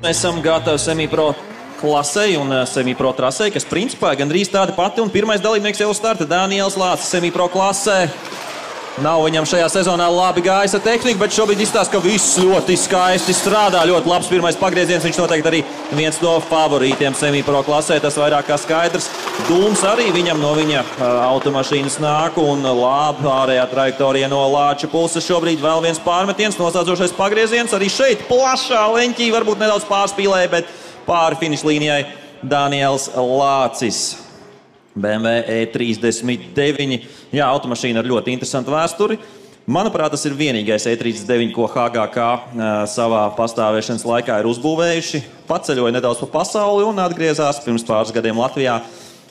Esam gatavi semipro klasei un semipro trasei, kas principā gandrīz tāda pati. Un pirmais dalībnieks jau uz starta Daniels Lācis semipro klasē. Nav viņam šajā sezonā labi gājis ar tehniku, bet šobrīd izstāsta, ka viss ļoti skaisti strādā. Ļoti labs pirmais pagrieziens. Viņš noteikti arī viens no favorītiem semipro klasē. Tas vairāk kā skaidrs. Dūms arī viņam no viņa automašīnas nāk un labi ārējā trajektorija no Lāča puses. Šobrīd vēl viens pārmetiens, noslēdzošais pagrieziens. Arī šeit plašā leņķī varbūt nedaudz pārspīlēja, bet pāri finiša līnijai Daniels Lācis. BMW E39. Jā, automašīna ar ļoti interesantu vēsturi. Manuprāt, tas ir vienīgais E39, ko HGK savā pastāvēšanas laikā ir uzbūvējuši. Paceļoja nedaudz pa pasauli un atgriezās pirms pāris gadiem Latvijā.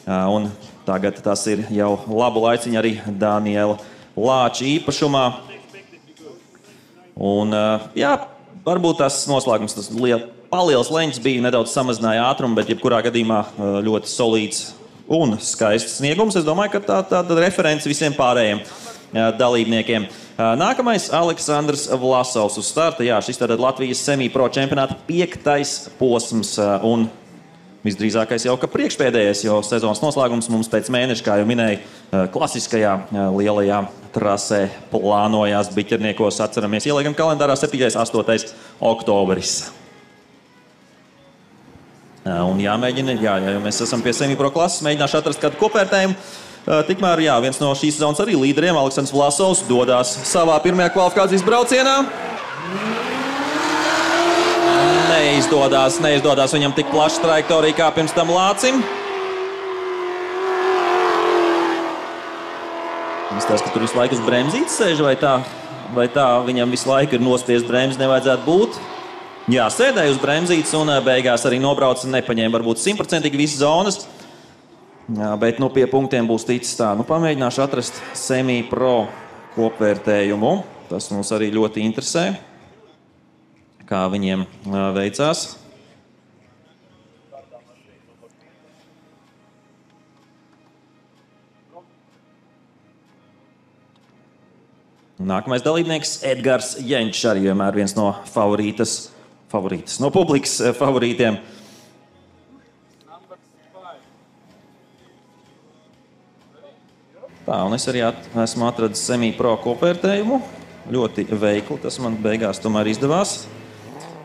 Un tagad tas ir jau labu laiciņu arī Daniela Lāča īpašumā. Un, jā, varbūt tas noslēgums, tas paliels leņķis bija, nedaudz samazināja ātrumu, bet jebkurā gadījumā ļoti solīds un skaists sniegums. Es domāju, ka tāda referents visiem pārējiem dalībniekiem. Nākamais Aleksandrs Vlasovs uz starta. Jā, šis tātad Latvijas semipro čempionāta 5. posms un visdrīzākais jau ka priekšpēdējais, jo sezonas noslēgums mums pēc mēneša, kā jau minēju, klasiskajā lielajā trasē plānojās Biķerniekos. Atceramies, ieliekam kalendārā 7. 8. oktobris. Un jāmēģina, jo mēs esam pie semipro klases, mēģināšu atrast kādu kopvērtējumu. Tikmēr, jā, viens no šīs sezonas arī līderiem, Aleksandrs Vlasovs, dodās savā pirmajā kvalifikācijas braucienā. Neizdodas viņam tik plaša trajektorija kā pirms tam Lācim. Izstāsta, ka tur visu laiku uz bremzītes sēž, vai tā viņam visu laiku ir nospiest bremzi, nevajadzētu būt. Jā, sēdēja uz bremzītes un beigās arī nobrauca, nepaņēma varbūt 100% visas zonas. Jā, bet nu pie punktiem būs ticis tā. Nu, pamēģināšu atrast semipro kopvērtējumu. Tas mums arī ļoti interesē, kā viņiem veicās. Nākamais dalībnieks Edgars Jenčs, arī vienmēr viens no no publikas favorītiem. Tā, un es arī esmu atradis semipro kopvērtējumu. Ļoti veikli, tas man beigās tomēr izdevās.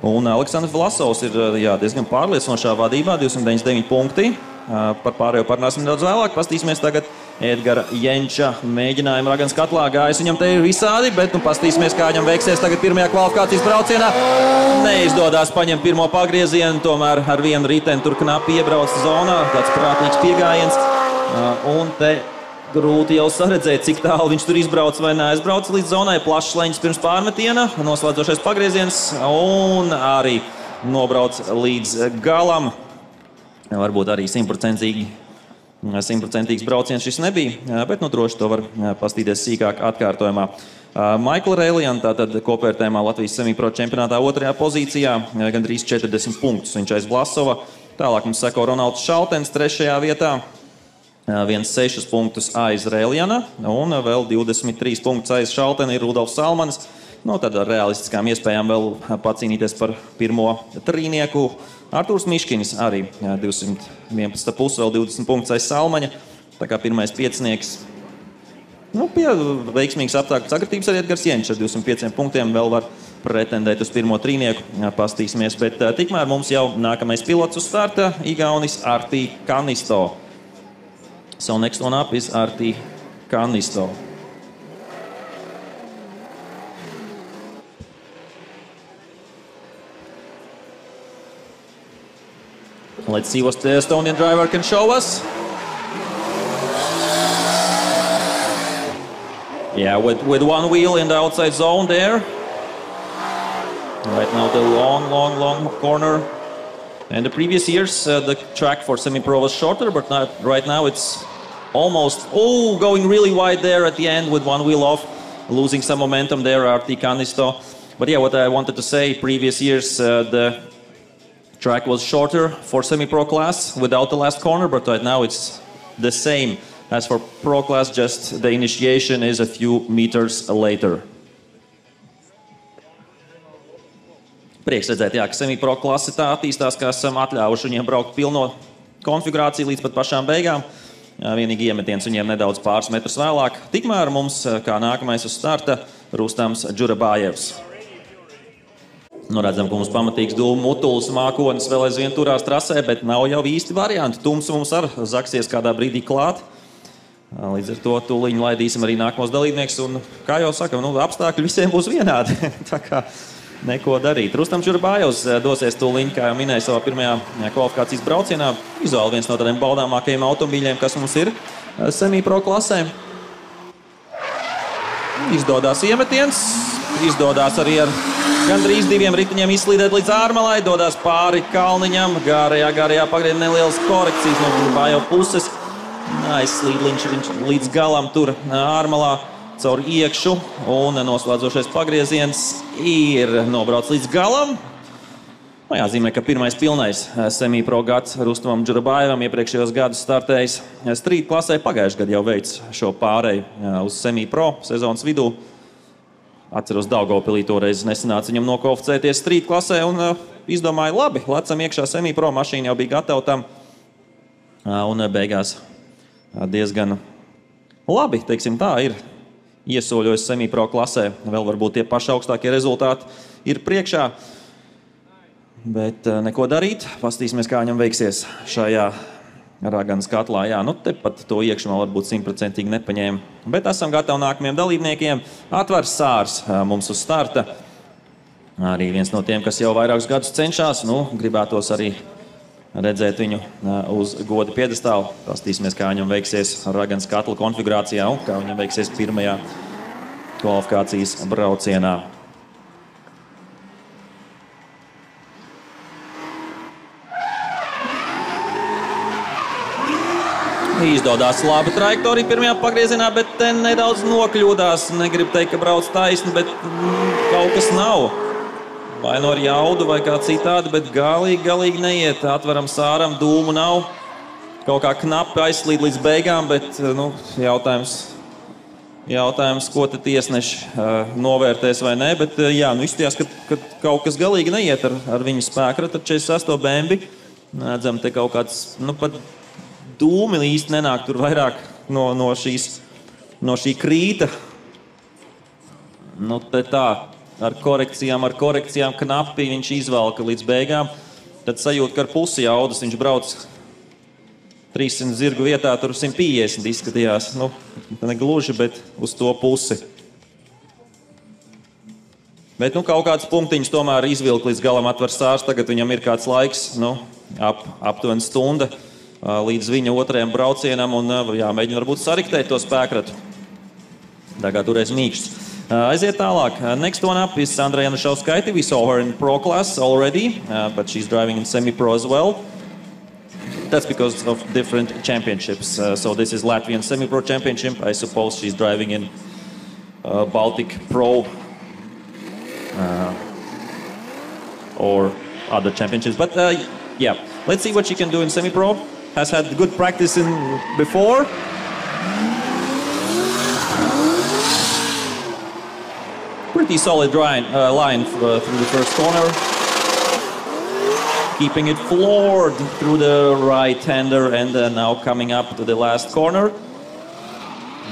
Un Aleksandrs Vlasovs ir diezgan pārliecinošā vadībā, 299 punkti. Par pārējo parunāsim nedaudz vēlāk. Pastīsimies tagad Edgara Jenča mēģinājumu Ragans katlā. Gājis viņam te ir visādi, bet nu pastīsimies, kā viņam veiksies tagad pirmajā kvalifikācijas braucienā. Neizdodās paņemt pirmo pagriezienu, tomēr ar vienu riteni tur knapi iebrauc zonā. Tāds prātīgs piegājiens. Un te grūti jau saredzēt, cik tālu viņš tur izbrauc vai neaizbrauc līdz zonai. Plašs leņķis pirms pārmetiena, noslēdzošais pagrieziens un arī nobrauc līdz galam. Varbūt arī 100% brauciens šis nebija, bet nu droši to var pastīties sīkāk atkārtojumā. Maikla Rēlijana, tātad kopvērtējumā Latvijas semipro čempionātā 2. pozīcijā, gandrīz 40 punktus viņš aiz Vlasova. Tālāk mums seko Ronalds Šaltens 3. vietā, 1,6 punktus aiz Rēlijana un vēl 23 punktus aiz Šaltena ir Rudolfs Salmanis. Nu, tad ar realistiskām iespējām vēl pacīnīties par pirmo trīnieku. Artūrs Miškinis arī 211 pusi, vēl 20 punktus aiz Salmaņa. Tā kā pirmais piecinieks. Nu, pie veiksmīgas apstākļu sakritības arī Edgars Jenčs ar 205 punktiem vēl var pretendēt uz pirmo trīnieku. Pastīsimies, bet tikmēr mums jau nākamais pilots uz starta, Igaunis Artī Kanisto. So next one up is Artī Kanisto. Let's see what the Estonian driver can show us. Yeah, with one wheel in the outside zone there. Right now the long corner. And the previous years the track for semi-pro was shorter, but right now it's almost going really wide there at the end with one wheel off, losing some momentum there, Artī Kanisto. But yeah, what I wanted to say, previous years the track was shorter for semi-pro class without the last corner, but right now it's the same as for pro class, just the initiation is a few meters later. Prieks redzēt, jā, ka semipro klase tā attīstās, ka esam atļāvuši viņiem braukt pilno konfigurāciju līdz pat pašām beigām. Vienīgi iemetiens viņiem nedaudz pāris metrus vēlāk. Tikmēr mums, kā nākamais uz starta, Rustams Džurabājevs. Nu, redzam, ka mums pamatīgs dūmu mutulis mākonis vēl aizvien turās trasē, bet nav jau īsti varianti. Tums mums ar zaksies kādā brīdī klāt. Līdz ar to tūliņu laidīsim arī nākamos dalībnieks. Un, kā jau sakam, apstākļi visiem būs vienādi. Tā kā neko darīt. Rustams Džurabājevs dosies tūliņu, kā jau minēju, savā pirmajā kvalifikācijas braucienā. Vizuāli viens no tādiem baudāmākajiem automobīļiem, kas mums ir semipro klasē. Izdodās iemetiens. Izdodās arī ar gandrīz 2 ritiņiem izslīdēt līdz ārmalai. Dodās pāri kalniņam. Gārajā pagriez nelielas korekcijas no Džurabājeva puses. Aizslīd viņš līdz galam tur ārmalā caur iekšu. Un noslēdzošais pagrieziens ir nobrauc līdz galam. Jāzīmē, ka pirmais pilnais semipro gads Rustamam Džurabājevam iepriekšējos gadus startējis street klasē. Pagājušajā gadā jau veic šo pāreju uz semipro sezonas vidū. Atceros, Daugavpilī toreiz nesanāca viņam nokvalificēties street klasē un izdomāja, labi, lecam iekšā semipro, mašīna jau bija gatava tam. Un beigās diezgan labi, teiksim tā, ir iesoļojis semipro klasē. Vēl varbūt tie paši augstākie rezultāti ir priekšā. Bet neko darīt. Pastīsimies, kā viņam veiksies šajā Raganas katlā. Jā, tepat to iekšumā varbūt 100% nepaņēma. Bet esam gatavi nākamajiem dalībniekiem. Atvars Sārs mums uz starta. Arī viens no tiem, kas jau vairākus gadus cenšas. Gribētos arī redzēt viņu uz goda piedestālu. Pastīsimies, kā viņam veiksies Raganas katla konfigurācijā un kā viņam veiksies pirmajā kvalifikācijas braucienā. Izdodās laba trajektorija pirmajā pagriezienā, bet te nedaudz nokļūdās. Negribu teikt, ka brauc taisni, bet kaut kas nav. Vai no ar jaudu vai kā citādi, bet galīgi neiet. Atveram Sāram, dūmu nav. Kaut kā knapi aizslīd līdz beigām, bet jautājums, ko te tiesneši novērtēs vai ne. Bet jā, izstījās, ka kaut kas galīgi neiet ar viņu spēkratu, ar 46. BMW. Redzam, te kaut kāds, pat dūmi īsti nenāk tur vairāk no šī krīta. Te tā, ar korekcijām knapi viņš izvelka līdz beigām. Tad sajūt, ka ar pusi jaudas viņš brauc 300 zirgu vietā, tur 150 izskatījās. Ne gluži, bet uz to pusi. Bet kaut kāds punktiņš tomēr izvilka līdz galam Atvars Sārs. Tagad viņam ir kāds laiks, aptuveni stunda līdz viņa otrajam braucienam un jāmēģina varbūt sariktēt to spēkratu. Tagad turēs mīkšķis. Aiziet tālāk. Next one up is Sandra Janušauskaite. We saw her in pro class already, but she's driving in semi-pro as well. That's because of different championships. So this is Latvian semi-pro championship. I suppose she's driving in Baltic Pro or other championships. But yeah, let's see what she can do in semi-pro. Has had good practice before. Pretty solid line through the first corner. Keeping it floored through the right-hander and now coming up to the last corner.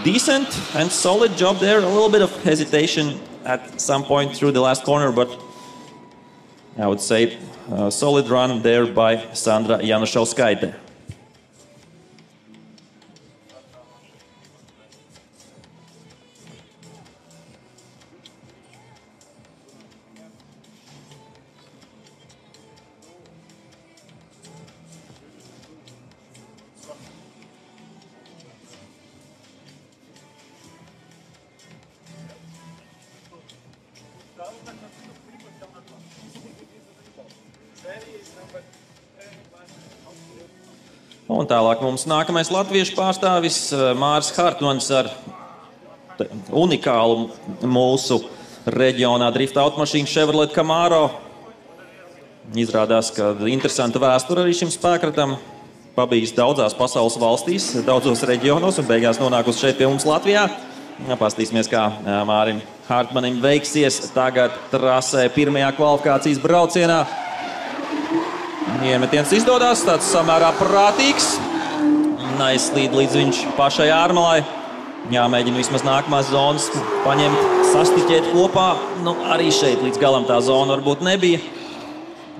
Decent and solid job there. A little bit of hesitation at some point through the last corner, but I would say a solid run there by Sandra Janušauskaite. Un tālāk mums nākamais latviešu pārstāvis Māris Hartmans ar unikālu mūsu reģionā drifta automašīnu Chevrolet Camaro. Izrādās, ka interesanta vēsture arī šim spēkratam. Pabijis daudzās pasaules valstīs, daudzos reģionos un beigās nonākusi šeit pie mums Latvijā. Pastīsimies, kā Mārim Hartmanim veiksies tagad trasē pirmajā kvalifikācijas braucienā. Iemetiens izdodas, tāds samērā prātīgs. Aizslīd līdz viņš pašai ārmalai. Jāmēģina vismaz nākamās zonas paņemt, sastiķēt kopā. Nu, arī šeit līdz galam tā zona varbūt nebija.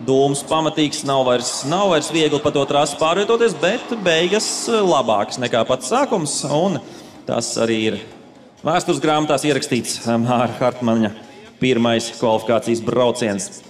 Dūms pamatīgs, nav vairs viegli pa to trasi pārvietoties, bet beigas labākas nekā pats sākums. Un tas arī ir vēstures grāmatās ierakstīts Māra Hartmaņa pirmais kvalifikācijas brauciens.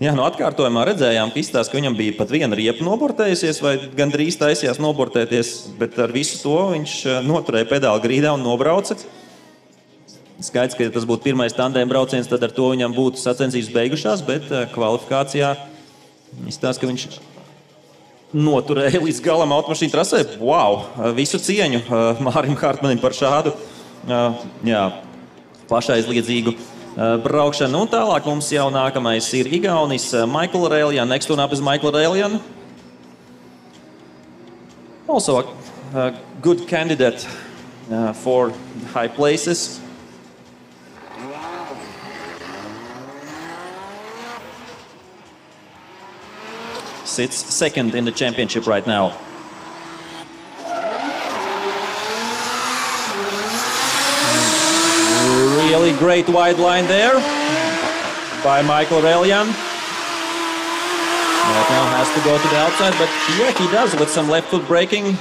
Jā, no atkārtojumā redzējām, ka izstāsta, ka viņam bija pat viena riepa nobortējusies vai gandrīz taisījās nobortēties, bet ar visu to viņš noturēja pedāli grīdā un nobrauca. Skaidrs, ka ja tas būtu pirmais tandēm brauciens, tad ar to viņam būtu sacensības beigušās, bet kvalifikācijā izstāsta, ka viņš noturēja līdz galam automašīnu trasē. Wow! Visu cieņu Mārim Hartmanim par šādu pašaizliedzīgu braukšanu. Un tālāk mums jau nākamais ir Igaunis Michael Railjan. Next one up is Michael Railjan. Also a good candidate for high places. Sits second in the championship right now. Really great wide line there by Michael Railjan. Right now has to go to the outside, but yeah, he does with some left foot braking.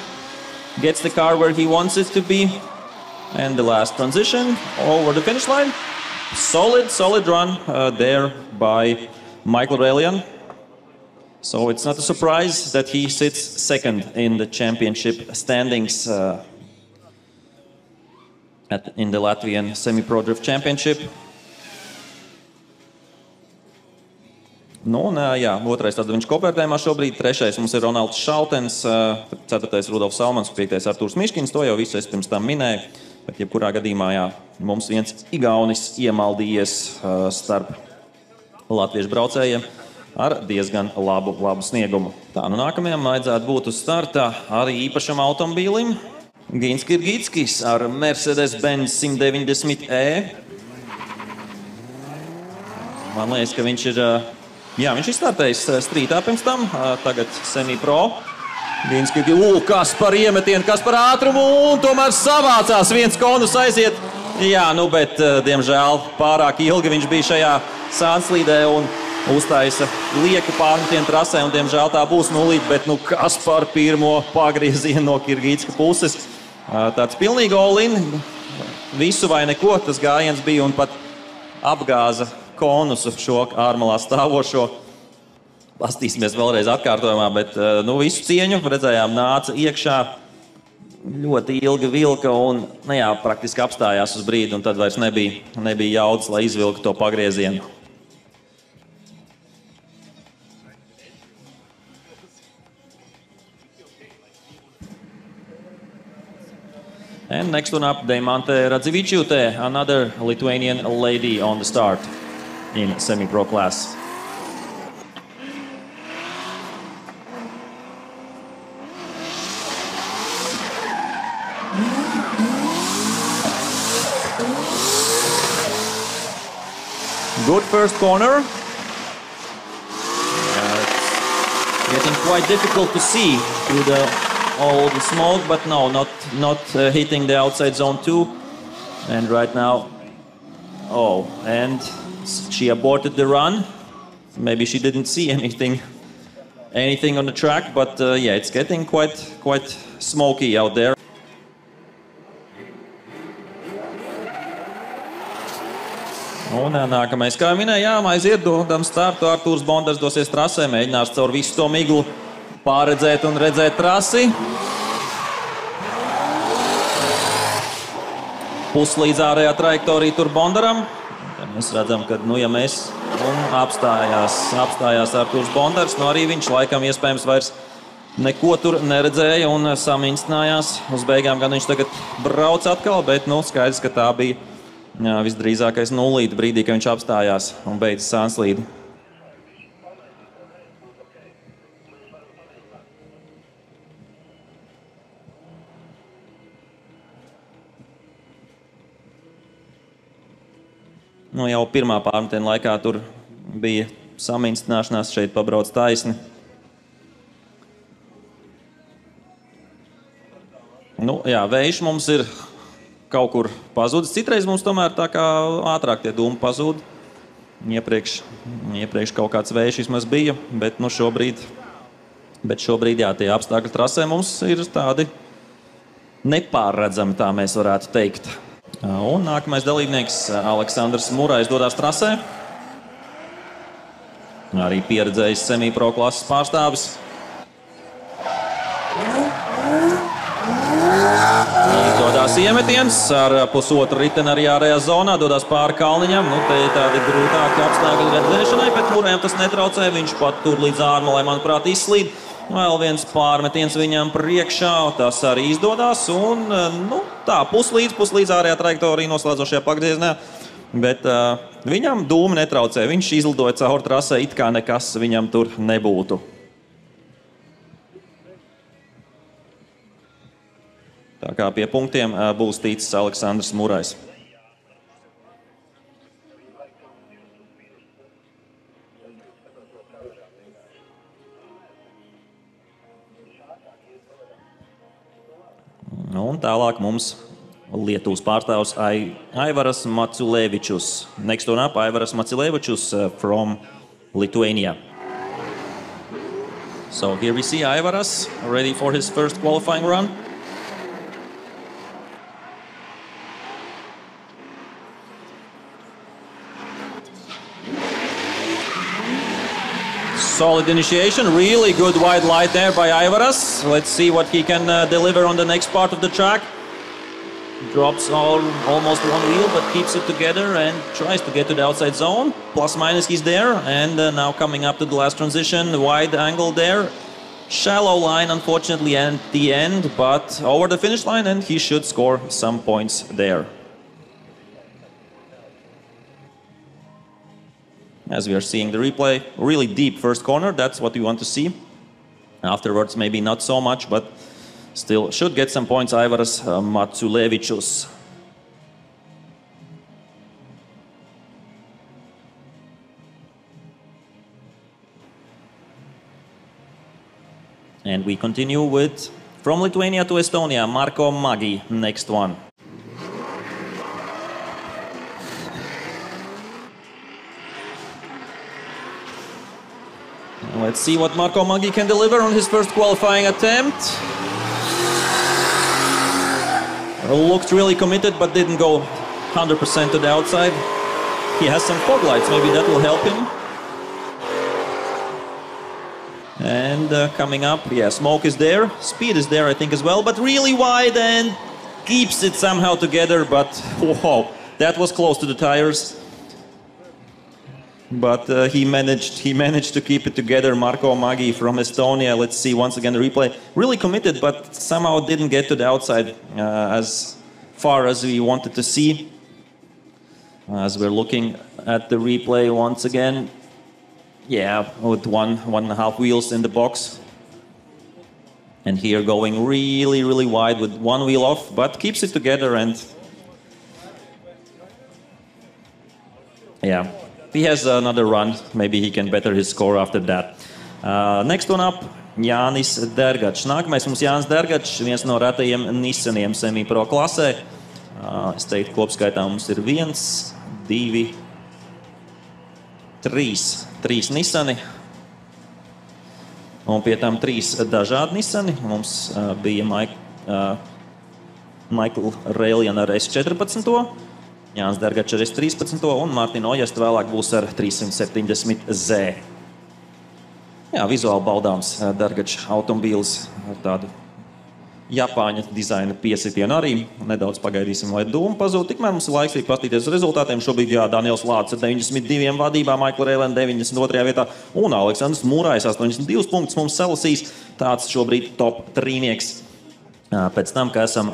Gets the car where he wants it to be. And the last transition over the finish line. Solid run there by Michael Railjan. So it's not a surprise that he sits second in the championship standings in the Latvian Semi-Pro Drift Championship. Nu, un, jā, otrais tad viņš kopvērtējumā šobrīd, trešais mums ir Ronalds Šaltens, ceturtais Rudolfs Salmans, piektais Artūrs Miškins, to jau visu es pirms tam minēju, bet jebkurā gadījumā, jā, mums viens igaunis iemaldījies starp latviešu braucējiem ar diezgan labu sniegumu. Tā, nu nākamajam vajadzētu būt uz starta arī īpašam automobīlim. Gins Kirgitskis ar Mercedes-Benz 190e. Man liekas, ka viņš ir startējis strītā pirms tam, tagad semi-pro. Gins Kirgitskis, kas par iemetienu, kas par ātrumu, un tomēr savācās, viens konus aiziet. Jā, nu, bet, diemžēl, pārāk ilgi viņš bija šajā sānslīdē un uztaisa lieku pārmetienu trasē, un, diemžēl, tā būs nulīt, bet, nu, kas par pirmo pagriezienu no Kirgitska puses. Tāds pilnīgi all-in, visu vai neko, tas gājiens bija un pat apgāza konusu šo ārmalā stāvošo. Pastīsimies vēlreiz atkārtojumā, bet nu, visu cieņu redzējām nāca iekšā, ļoti ilgi vilka un praktiski apstājās uz brīdi, un tad vairs nebija jaudas, lai izvilku to pagriezienu. And next one up, Deimante Radzevičiūtė, another Lithuanian lady on the start in semi-pro class. Good first corner. It's getting quite difficult to see through all the smoke, but no, not hitting the outside zone 2. And right now, and she aborted the run. Maybe she didn't see anything on the track, but yeah, it's getting quite smoky out there. Un nākamais, kā minēju, aiziet dodam startu, Artūrs Bondars dosies trasē, mēģinās caur visu to miglu pārredzēt un redzēt trasi. Puslīdz ārējā trajektorija tur Bondaram. Mēs redzam, ka, ja mēs apstājās Artūrs Bondars, arī viņš laikam iespējams vairs neko tur neredzēja un saminstinājās. Uz beigām gan viņš tagad brauc atkal, bet skaidrs, ka tā bija visdrīzākais nulīte brīdī, kad viņš apstājās un beidz sānslīdi. Jau pirmā pārmetiena laikā tur bija saminstināšanās, šeit pabrauc taisni. Vējš mums ir kaut kur pazudis. Citreiz mums tomēr tā kā ātrāk tie dūmi pazūd. Iepriekš kaut kāds vējš vismaz bija, bet šobrīd tie apstākļi trasē mums ir tādi nepārredzami, tā mēs varētu teikt. Un nākamais dalībnieks Aleksandrs Murais dodas trasē. Arī pieredzējis semipro klases pārstāvis. Dodas iemetiens ar pusotru riteni arī ārējā zonā, dodas pāri kalniņam. Te ir tādi grūtāki apstākļi redzēšanai, bet Murajam tas netraucē. Viņš pat tur līdz ārmalai, manuprāt, izslīd. Vēl viens pārmetiens viņam priekšā, tas arī izdodas. Un puslīdz ārējā trajektorija noslēdzošajā pagriezienā. Bet viņam dūmi netraucē. Viņš izlidoja cauri trasē, it kā nekas viņam tur nebūtu. Tā kā pie punktiem būs ticis Aleksandrs Murais. Un tālāk mums Lietuvas pārstāvs Aivaras Maciulevičius. Next one up, Aivaras Maciulevičius from Lithuania. So here we see Aivaras ready for his first qualifying run. Solid initiation, really good wide light there by Aivaras. Let's see what he can deliver on the next part of the track. Drops almost one wheel, but keeps it together and tries to get to the outside zone. Plus minus he's there, and now coming up to the last transition, wide angle there. Shallow line, unfortunately, at the end, but over the finish line, and he should score some points there. As we are seeing the replay, really deep first corner, that's what we want to see. Afterwards, maybe not so much, but still should get some points, Aivaras Maciulevičius. And we continue with, from Lithuania to Estonia, Marko Magi, next one. Let's see what Marko Magi can deliver on his first qualifying attempt. Looked really committed, but didn't go 100% to the outside. He has some fog lights, maybe that will help him. And coming up, smoke is there, speed is there I think as well, but really wide and keeps it somehow together, but whoa, that was close to the tires. But he managed to keep it together, Marko Magi from Estonia. Let's see once again the replay. Really committed, but somehow didn't get to the outside as far as we wanted to see. As we're looking at the replay once again, with one and a half wheels in the box. And here going really, really wide with one wheel off, but keeps it together and he has another run. Maybe he can better his score after that. Next one up, Jānis Dergačs. Nākamais mums Jānis Dergačs, viens no retajiem Nissaniem semipro klasē. Es teiktu, kopskaitā mums ir 1, 2, 3 Nissani. Un pie tam 3 dažādi Nissani. Mums bija Michael Railjan ar S14. Jānis Dergačs ar S13 un Mārtiņa Ojest vēlāk būs ar 370Z. Vizuāli baudāms Dergačs automobīls ar tādu Japāņa dizaina piesitienu arī. Nedaudz pagaidīsim, lai dūma pazūd. Tikmēr mums ir laiks paskatīties uz rezultātiem. Šobrīd Daniels Lācis ar 92 vadībā, Michael Railjan 92. vietā un Aleksandrs Murais 82 punktus mums salasīs. tāds šobrīd top trīnieks. Pēc tam, ka esam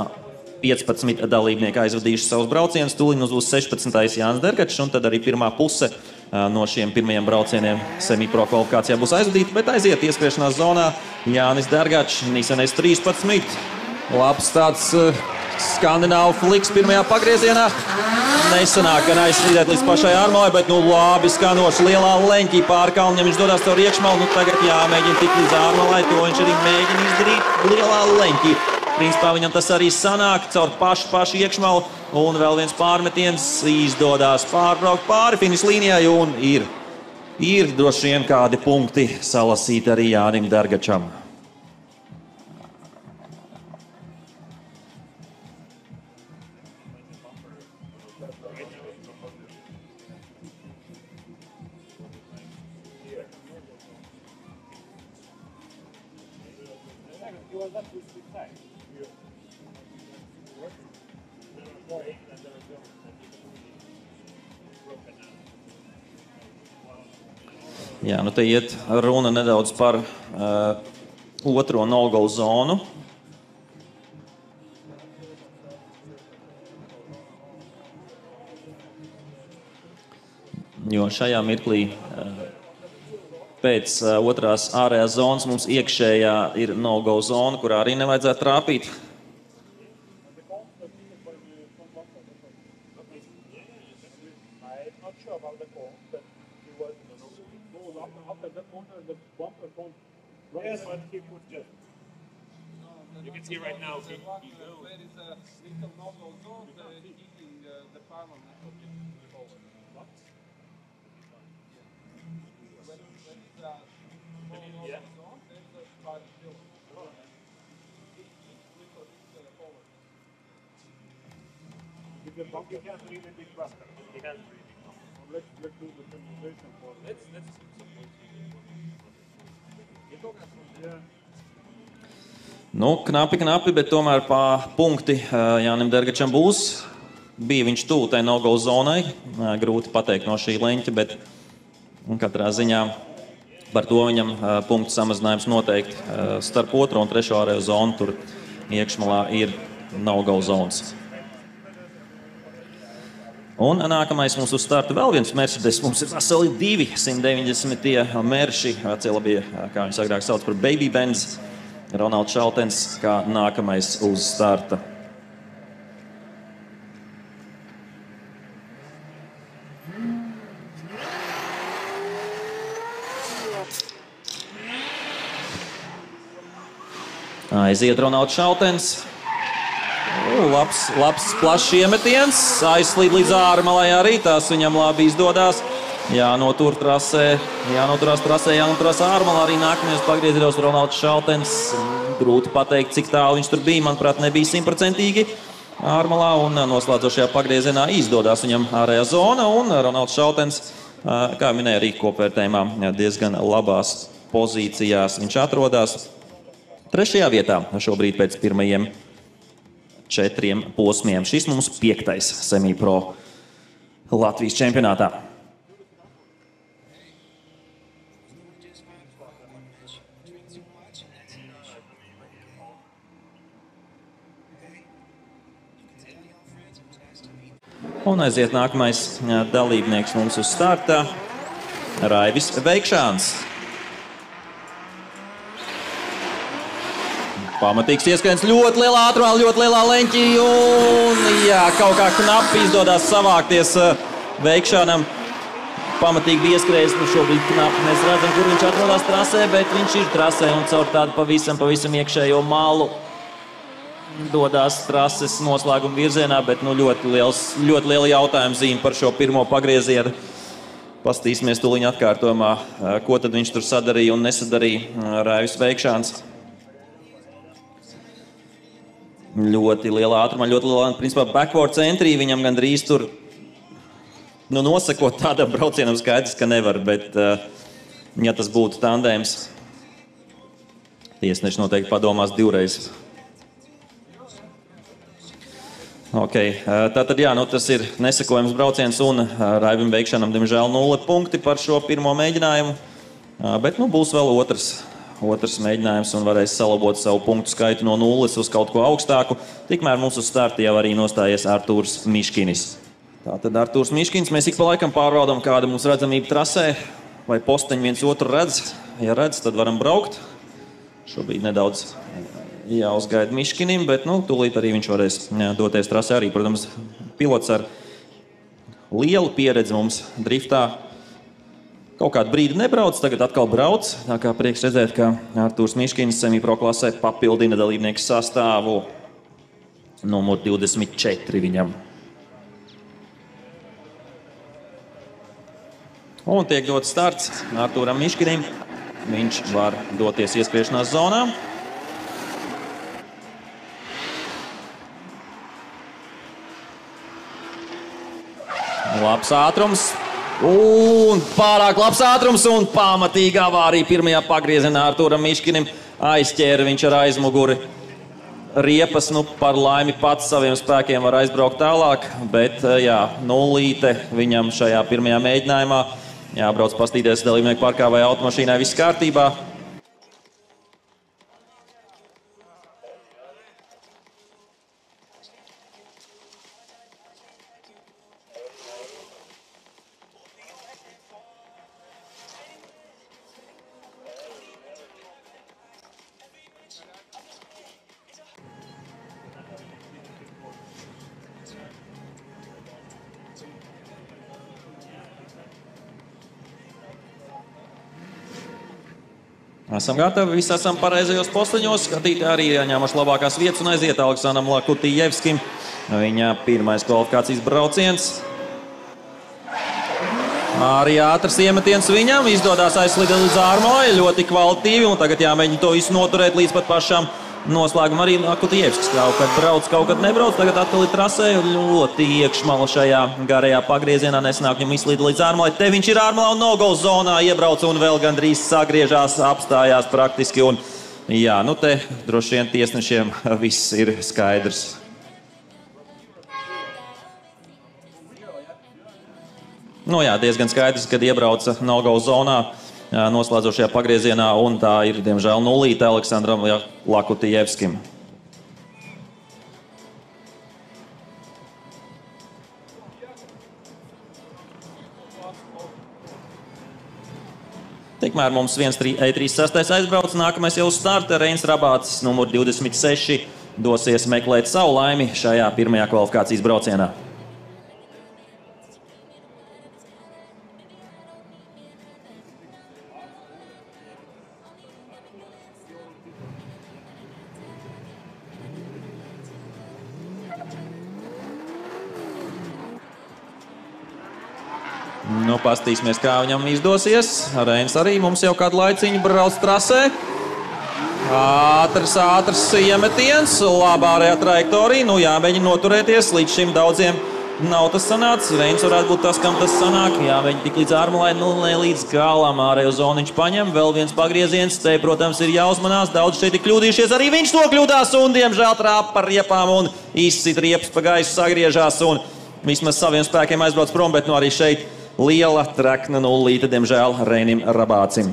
15 dalībnieki aizvadījuši savus braucienus, tūlīt mums būs 16. Jānis Dergačs, un tad arī pirmā puse no šiem pirmajiem braucieniem semipro kvalifikācijā būs aizvadīta, bet aiziet ieskriešanās zonā Jānis Dergačs, Nissan S13. Labs tāds skandināvu fliks pirmajā pagriezienā. Nesanāk, gan aizslīdēt līdz pašai ārmalai, bet labi skanoši lielā leņķī pār kalnu, ja viņš dodās caur iekšmalu, tagad jāmēģina tikt līdz ārmalai, to viņš arī mēģina izdarīt lielā leņķī. Principā viņam tas arī sanāk caur pašu iekšmalu, un vēl viens pārmetiens izdodās pārbraukt pāri finiša līnijai, un ir droši vien kādi punkti salasīt arī Jānim Dergačam. Jā, nu te iet runa nedaudz par otro no-go zonu. Jo šajā mirklī pēc otrās ārējās zonas mums iekšējā ir no-go zona, kurā arī nevajadzētu trāpīt. Yes, but he could just. You can see right now. There is a little no-go zone hitting the parallel object. What? When it's a no-go zone, there is a spot still. You can't really be faster. You can't really. Let's do the demonstration for. Let's Nu, knapi, bet tomēr punkti Jānim Dergačam būs. Bija viņš tuvu tai no-go zonai. Grūti pateikt no šī leņķa, bet katrā ziņā par to viņam punktu samazinājums noteikti starp otro un trešo ārējo zonu. Tur iekšmalā ir no-go zonas. Un nākamais mums uz startu vēl viens Mercedes. Mums ir veseli 190. merši. Vecie labie, kā viņš agrāk sauc par Baby Benz. Ronalds Šaltens kā nākamais uz starta. Aiziet Ronalds Šaltens. Labs plašs iemetiens. Aizslīd līdz ārmalai arī. Tās viņam labi izdodās. Jānoturās trasē, jānoturās ārmalā. Arī nākamajos pagriezienos Ronalds Šaltens. Grūti pateikt, cik tālu viņš tur bija. Manuprāt, nebija 100% ārmalā. Un noslēdzošajā pagriezienā izdodās viņam ārējā zona. Un Ronalds Šaltens, kā minēja arī kopvērtējumā, diezgan labās pozīcijās viņš atrodas. 3. vietā šobrīd pēc pirmajiem 4 posmiem. Šis mums 5. semipro Latvijas čempionātā. Un aiziet nākamais dalībnieks mums uz starta – Raivis Veikšāns. Pamatīgs ieskrējiens, ļoti lielā ātrumā, ļoti lielā leņķī. Un kaut kā knapi izdodās savākties Veikšānam. Pamatīgi bija ieskrējis, šobrīd knapi mēs redzam, kur viņš atrodas trasē, bet viņš ir trasē un caur tādu pavisam iekšējo malu dodās trases noslēguma virzienā, bet ļoti liela jautājuma zīme par šo pirmo pagriezienu. Pastīsimies tuliņ atkārtojumā, ko tad viņš tur sadarīja un nesadarīja Raivis Veikšāns. Ļoti lielā ātrumā, ļoti lielā, principā, backward entry viņam gandrīz tur nosakot tādam braucienam skaidrs, ka nevar, bet ja tas būtu tandēms, tiesneši noteikti padomās 2 reizes. Tātad tas ir nesakojams brauciens un Raivim Veikšanam, diemžēl, 0 punkti par šo pirmo mēģinājumu. Bet būs vēl otrs mēģinājums un varēs salabot savu punktu skaitu no 0 uz kaut ko augstāku. Tikmēr mums uz starta jau arī nostājies Artūrs Miškinis. Tātad Artūrs Miškins, mēs ik pa laikam pārbaudām, kāda mums redzamība trasē, vai posteņi viens otru redz. Ja redz, tad varam braukt. Šobrīd nedaudz jāuzgaida Miškinim, bet tūlīt arī viņš varēs doties trasē arī. Protams, pilots ar lielu pieredzi mums driftā kaut kādu brīdi nebrauc, tagad atkal brauc. Tā kā prieks redzēt, ka Artūrs Miškins semipro klasē papildina dalībnieku sastāvu. Numur 24 viņam. Un tiek dots starts Artūram Miškinim. Viņš var doties ieskriešanās zonā. Labs ātrums. Un pārāk labs ātrums un pamatīga avārija pirmajā pagriezienā Artūram Miškinim. Aizķēra viņš ar aizmuguri riepas. Par laimi pats saviem spēkiem var aizbraukt tālāk. Bet, nulīte viņam šajā pirmajā mēģinājumā. Jābrauc pastīties dalībnieku parkā vai automašīnai viss kārtībā. Esam gatavi, visi esam pareizajos posteņos. Skatītāji arī ņēmuši labākās vietas un aiziet Aleksandram Lakutijevskim. Viņa pirmais kvalifikācijas brauciens. Arī ātrs iemetiens viņam. Izdodās aizslidot līdz ārmalai. Ļoti kvalitīvi. Un tagad jāmēģina to visu noturēt līdz pat pašam noslēgumam. Arī Lakutijevskis kaut kad brauc, kaut kad nebrauc. Tagad atkal ir trasē. Ļoti iekšmala šajā garajā pagriezienā. Nesanāk viņam izslīd līdz ārmalai. Te viņš ir ārmalā un no-go zonā iebrauc un vēl gandrīz sagriežās, apstājās praktiski. Un, te droši vien tiesnešiem viss ir skaidrs. Diezgan skaidrs, kad iebrauca no-go zonā noslēdzošajā pagriezienā, un tā ir, diemžēl, nulīte Aleksandram Lakutijevskim. Tikmēr mums 1-3-6 aizbrauc, nākamais jau uz starta. Reins Rabāts, numur 26, dosies meklēt savu laimi šajā pirmajā kvalifikācijas braucienā. Pastīsimies, kā viņam izdosies. Reins arī mums jau kādu laiciņu brauc trasē. Ātrs iemetiens, labā ārējā trajektorija. Jāmēģina noturēties, līdz šim daudziem nav tas sanācis. Reins varētu būt tas, kam tas sanāk. Jāmēģina tik līdz ārmalai, ne līdz galam ārējo zonu viņš paņem. Vēl viens pagrieziens, te, protams, ir jāuzmanās. Daudz šeit ir kļūdījušies, arī viņš to kļūdās un, diemžēl, trāpa par riepām un izsit riepas pa gaisu, sagriežās un vismaz saviem spēkiem aizbrauc prom, bet arī šeit liela trekna nulīte, diemžēl, Reinim Rabācim.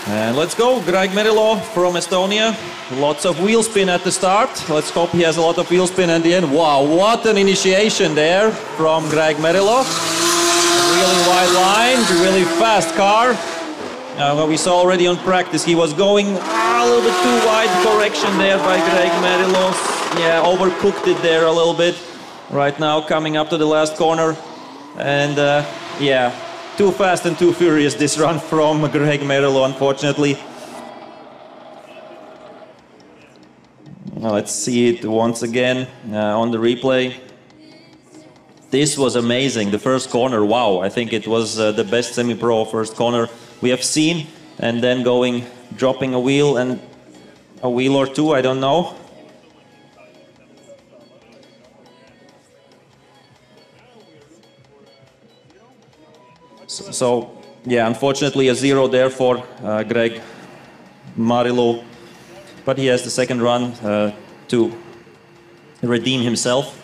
And let's go, Greg Merilo from Estonia. Lots of wheel spin at the start. Let's hope he has a lot of wheel spin at the end. Wow, what an initiation there from Greg Merilo. Really wide line, really fast car. What we saw already on practice, he was going a little bit too wide. Correction there by Greg Merilo. Yeah, overcooked it there a little bit. Right now, coming up to the last corner. And too fast and too furious, this run from Greg Merrillo, unfortunately. Let's see it once again on the replay. This was amazing. The first corner, wow. I think it was the best semi-pro first corner we have seen. And then dropping a wheel and a wheel or two, I don't know. So yeah, unfortunately a 0 there for Greg Merrillo. But he has the second run to redeem himself.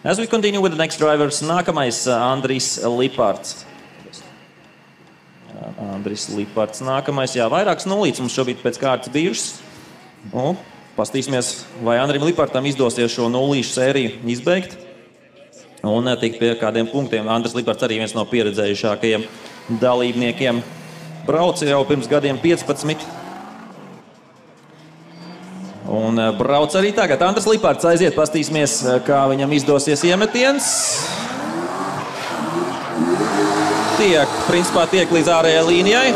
As we continue with the next drivers, nākamais Andris Liparts. Andris Liparts nākamais. Jā, vairākas nulītes mums šobrīd pēc kārtas bijušas. Pastīsimies, vai Andrim Lipartam izdosies šo nulīšu sēriju izbeigt un tikt pie kādiem punktiem. Andris Liparts arī viens no pieredzējušākajiem dalībniekiem. Brauca jau pirms gadiem 15. Un brauc arī tagad. Andris Liparts aiziet, pastīsimies, kā viņam izdosies iemetiens. Principā tiek līdz ārējai līnijai.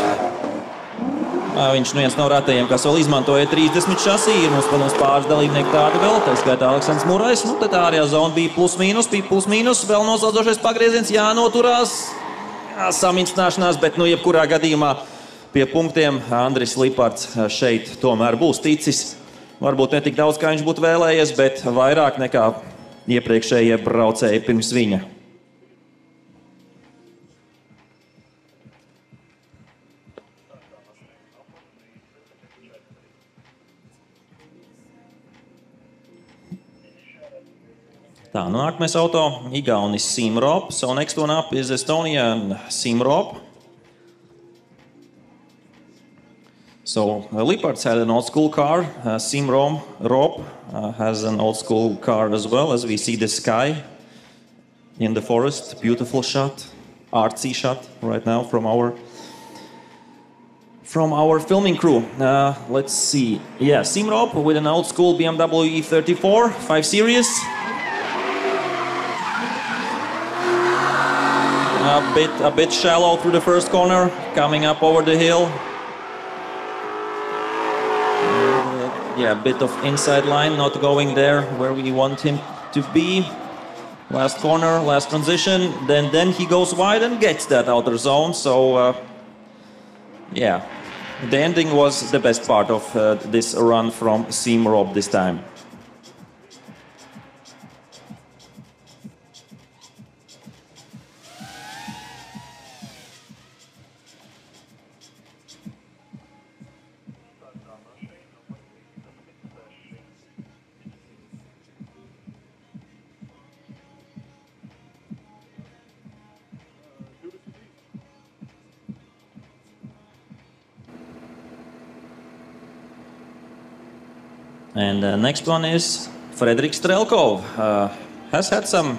Viņš viens no ratajiem, kas vēl izmantoja 30 šasī. Ir mums, protams, pāris dalībnieki tādi vēl. Tā skaitā Aleksandrs Murais. Tad ārējā zona bija plus mīnus. Vēl noslēdzošais pagrieziens jānoturās. Samīcināšanās, bet jebkurā gadījumā pie punktiem Andris Liparts šeit tomēr būs ticis. Varbūt ne tik daudz, kā viņš būtu vēlējies, bet vairāk nekā iepriekšējie braucēji pirms viņa. Tā, nākamais auto, Igaunis Simrop. So next one up is Estonian Simrop. So Liparts had an old school car. Simrop has an old school car as well, as we see the sky in the forest. Beautiful shot, artsy shot right now from our filming crew. Let's see. Yeah, Simrop with an old school BMW E34 5 Series. A bit shallow through the first corner, coming up over the hill. Yeah, a bit of inside line, not going there where we want him to be. Last corner, last transition, then he goes wide and gets that outer zone. So, yeah, the ending was the best part of this run from Simrop this time. And next one is Fredrik Strelkov. Has had some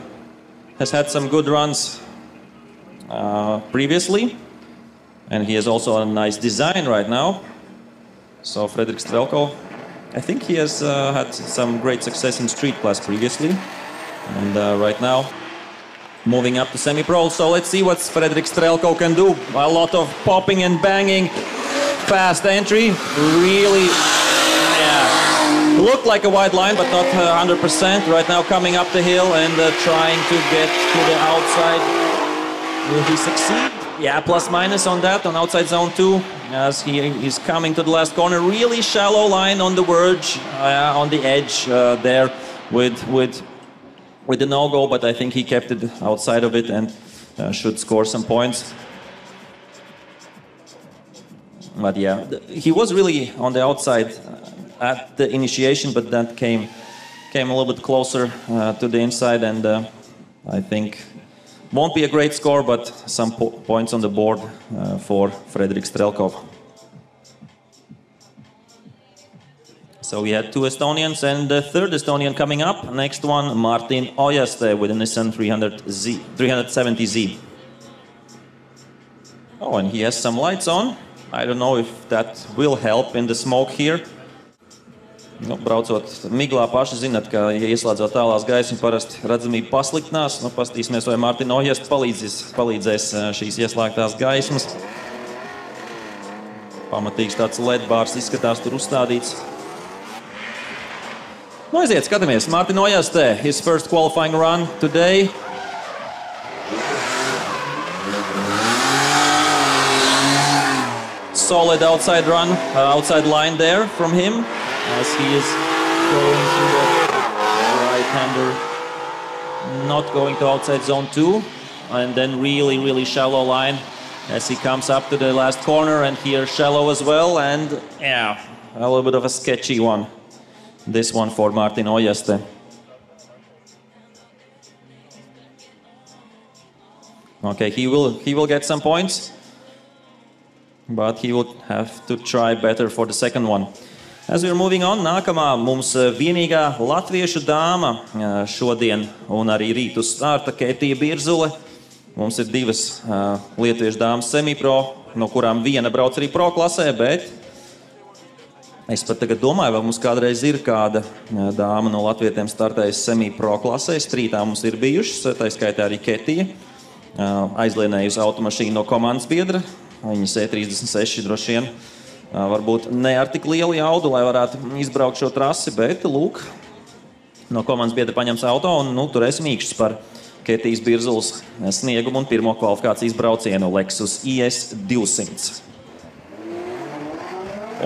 good runs previously, and he has also a nice design right now. So Fredrik Strelkov, I think he has had some great success in street class previously, and right now moving up to semi-pro. So let's see what Fredrik Strelkov can do. A lot of popping and banging, fast entry, really. Looked like a wide line, but not 100%. Right now coming up the hill and trying to get to the outside. Will he succeed? Yeah, plus minus on that, on outside zone 2. As he is coming to the last corner. Really shallow line on the verge, on the edge there with the no-go. But I think he kept it outside of it and should score some points. But yeah, he was really on the outside at the initiation, but that came a little bit closer to the inside, and I think won't be a great score, but some points on the board for Fredrik Strelkov. So we had 2 Estonians, and the third Estonian coming up. Next one, Martin Ojaste with a Nissan 370Z. Oh, and he has some lights on. I don't know if that will help in the smoke here. Nu, braucot miglā, paši zinat, ka, ja ieslēdzot tālās gaismas, parasti redzamība pasliktinās. Nu, paskatīsimies, vai Mārtiņa Ojesta palīdzēs šīs ieslēgtās gaismas. Pamatīgs tāds LED bārs izskatās tur uzstādīts. Nu, aiziet, skatāmies. Mārtiņa Ojesta, his first qualifying run today. Solid outside run, outside line there from him as he is going to the right-hander, not going to outside zone 2, and then really shallow line as he comes up to the last corner, and here shallow as well, and yeah, a little bit of a sketchy one. This one for Mārtiņa Ojesta. Okay, he will get some points. But he will have to try better for the second one. As we are moving on, nākamā mums vienīgā latviešu dāma šodien un arī rīt uz starta Ketija Birzule. Mums ir divas lietuviešu dāmas semipro, no kurām viena brauc arī pro klasē, bet es pat tagad domāju, vai mums kādreiz ir kāda dāma no latvietiem startējusi semipro klasē. Strītā mums ir bijušas, tā skaitā arī Ketija, aizlienējusi automašīnu no komandas biedra. Viņas E36 droši vien varbūt ne ar tik lielu jaudu, lai varētu izbraukt šo trasi, bet, lūk, no komandas biedra paņems auto un, nu, turēsim īkšķis par Ketijas Birzules sniegumu un pirmo kvalifikācijas braucienu Lexus IS 200.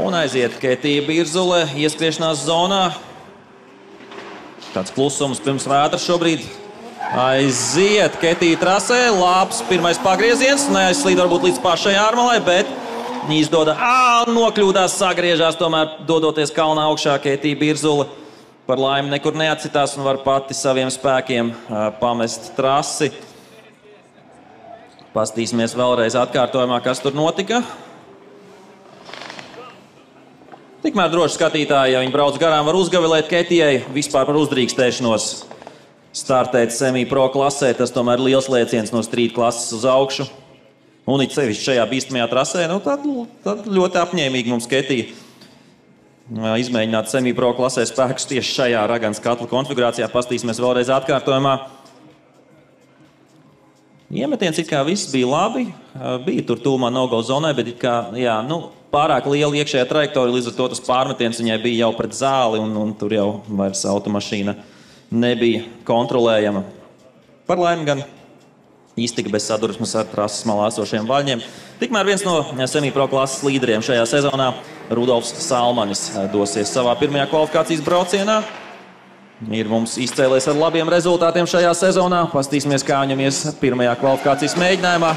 Un aiziet Ketija Birzule ieskriešanās zonā. Tāds klusums pirms vētras šobrīd. Aiziet Ketija trasē, labs pirmais pagrieziens, neaizslīd varbūt līdz pašai ārmalai, bet izdoda, nokļūdās, sagriežās, tomēr dodoties kalnā augšā Ketija Birzule par laimi nekur neatcitās un var pati saviem spēkiem pamest trasi. Pastīsimies vēlreiz atkārtojumā, kas tur notika. Tikmēr droši skatītāji, ja viņi brauc garām, var uzgavilēt Ketijai vispār par uzdrīkstēšanos. Startēt semipro klasē, tas tomēr ir liels lēciens no strīt klases uz augšu. Un it sevišķi šajā bīstamajā trasē, nu tad ļoti apņēmīgi mums Ketija izmēģināt semipro klasē spēkus tieši šajā ragans katla konfigurācijā. Pastīsimies vēlreiz atkārtojumā. Iemetiens it kā viss bija labi, bija tur tūmā no-go zonai, bet it kā, jā, nu, pārāk liela iekšējā trajektorija, līdz ar to tas pārmetiens viņai bija jau pret zāli un tur jau vairs automašīna nebija kontrolējama. Par laimi gan iztika bez sadursmes ar trases malā esošiem vaļņiem. Tikmēr viens no semipro klases līderiem šajā sezonā, Rudolfs Salmanis, dosies savā pirmajā kvalifikācijas braucienā. Ir mums izcēlies ar labiem rezultātiem šajā sezonā. Pastīsimies, kā viņam ies pirmajā kvalifikācijas mēģinājumā.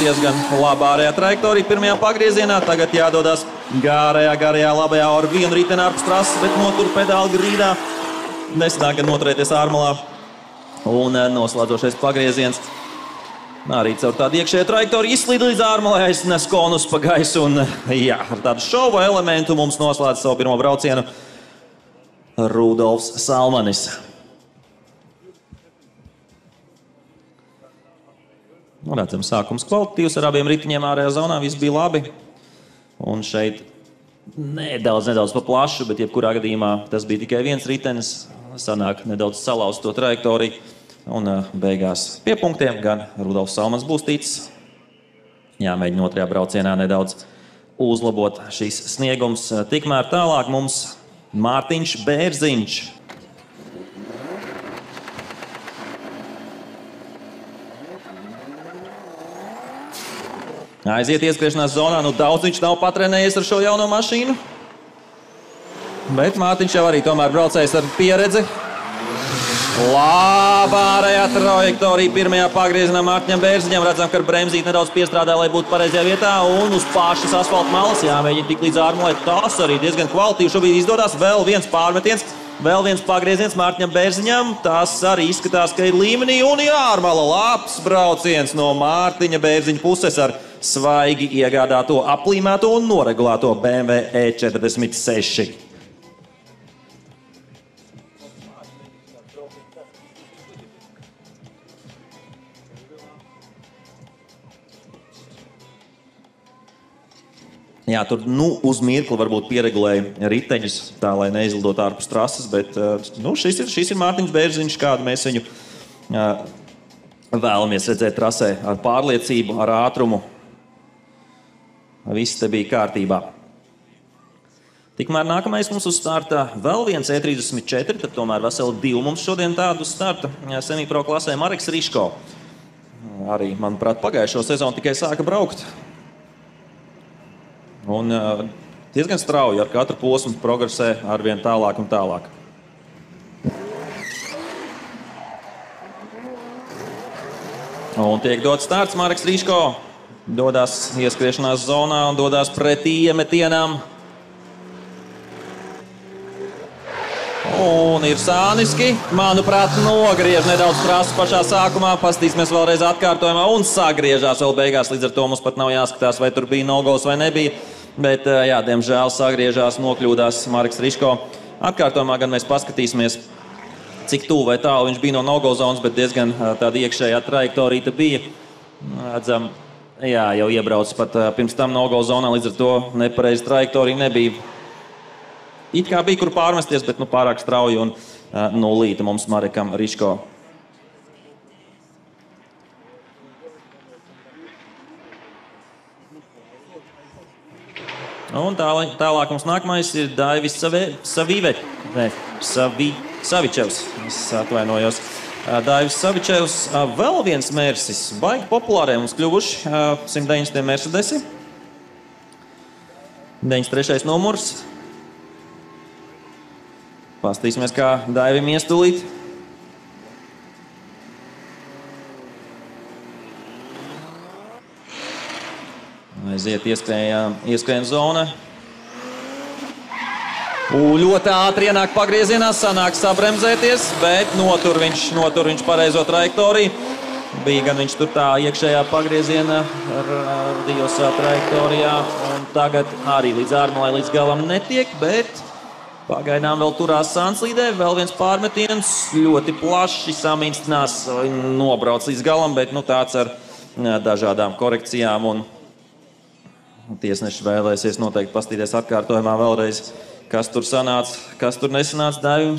Diezgan labā ārējā trajektorija pirmajā pagriezienā. Tagad jādodās garajā labajā ar vienu riteni ārpus trases, bet notur pedāli grīdā. Nesanāk gan noturēties ārmalā. Un noslēdzošais pagrieziens. Arī caur tādu iekšēju trajektoriju izslīd līdz ārmalai, aiznes konus pa gaisu un, jā, ar tādu šova elementu mums noslēdz savu pirmo braucienu Rudolfs Salmanis. Redzam, sākums kvalitatīvs ar abiem ritiņiem ārējā zonā, viss bija labi. Un šeit nedaudz pa plašu, bet jebkurā gadījumā tas bija tikai viens ritenis. Sanāk nedaudz salauzt to trajektoriju. Un beigās pie punktiem gan Rudolfs Salmans būs ticis. Jāmēģina otrajā braucienā nedaudz uzlabot šīs sniegums. Tikmēr tālāk mums Mārtiņš Bērziņš. Aiziet ieskriešanās zonā, nu daudz viņš nav patrenējies ar šo jauno mašīnu. Bet Mārtiņš jau arī tomēr braucējis ar pieredzi. Labā ārējā trajektorija pirmajā pagriezienā Mārtiņam Bērziņam. Redzam, ka ar bremzīti nedaudz piestrādā, lai būtu pareizajā vietā. Un uz pašas asfalta malas jāmēģina tik līdz ārmalai. Tas arī diezgan kvalitīvi šobrīd izdodas. Vēl viens pārmetiens, vēl viens pagrieziens Mārtiņam Bērziņam. Tas arī izskatās, ka ir līmenī. Un ir ārmala labs brauciens no Mārtiņa Bērziņa puses ar svaigi iegādāto, aplīmēto un noregulēto BMW E46. Jā, tur uz mirkli varbūt pieregulēja riteņus tā, lai neizlidot ārpus trases, bet šis ir Mārtiņš Bērziņš, kādu mēs viņu vēlamies redzēt trasē ar pārliecību, ar ātrumu. Viss te bija kārtībā. Tikmēr nākamais mums uz starta vēl viens E34, tad tomēr veseli 2 mums šodien tādu uz starta semipro klasē Mareks Riško. Arī, manuprāt, pagājušo sezonu tikai sāka braukt. Un diezgan strauji ar katru posmu progresē arvien tālāk un tālāk. Un tiek dots starts, Mareks Riško dodās ieskriešanās zonā un dodās pretī iemetienām. Un ir Sāniski, manuprāt, nogriež nedaudz trasi pašā sākumā. Pastīsimies vēlreiz atkārtojumā un sagriežās vēl beigās. Līdz ar to mums pat nav jāskatās, vai tur bija no-gols vai nebija. Bet, jā, diemžēl sagriežās, nokļūdās Mareks Riško. Atkārtojumā gan mēs paskatīsimies, cik tuvu vai tālu viņš bija no no-goal zonas, bet diezgan tāda iekšējā trajektorija bija. Redzam, jā, jau iebraucis pat pirms tam no-goal zonā, līdz ar to nepareiza trajektorija nebija. It kā bija, kur pārmesties, bet pārāk strauji un nulīta mums Marekam Riško. Un tālāk mums nākamais ir Daivis Savičevs. Es atvainojos. Daivis Savičevs, vēl viens Mersis. Baigi populāri mums kļuvuši 190 Mercedesi. 93. numurs. Pastīsimies, kā Daivim iestulīt. Aiziet ieskrien zona. Ļoti ātri ienāk pagriezienā, sanāk sabremzēties, bet notur viņš pareizo trajektoriju. Bija gan viņš tur tā iekšējā pagrieziena radiosā trajektorijā. Un tagad arī līdz ārmalai līdz galam netiek, bet pagaidām vēl turās Sānslīdē, vēl viens pārmetiens, ļoti plaši saminstinās, nobrauc līdz galam, bet tāds ar dažādām korekcijām. Un tiesneši vēlēsies noteikti pastīties atkārtojumā vēlreiz, kas tur sanāca, kas tur nesanāca Daivim.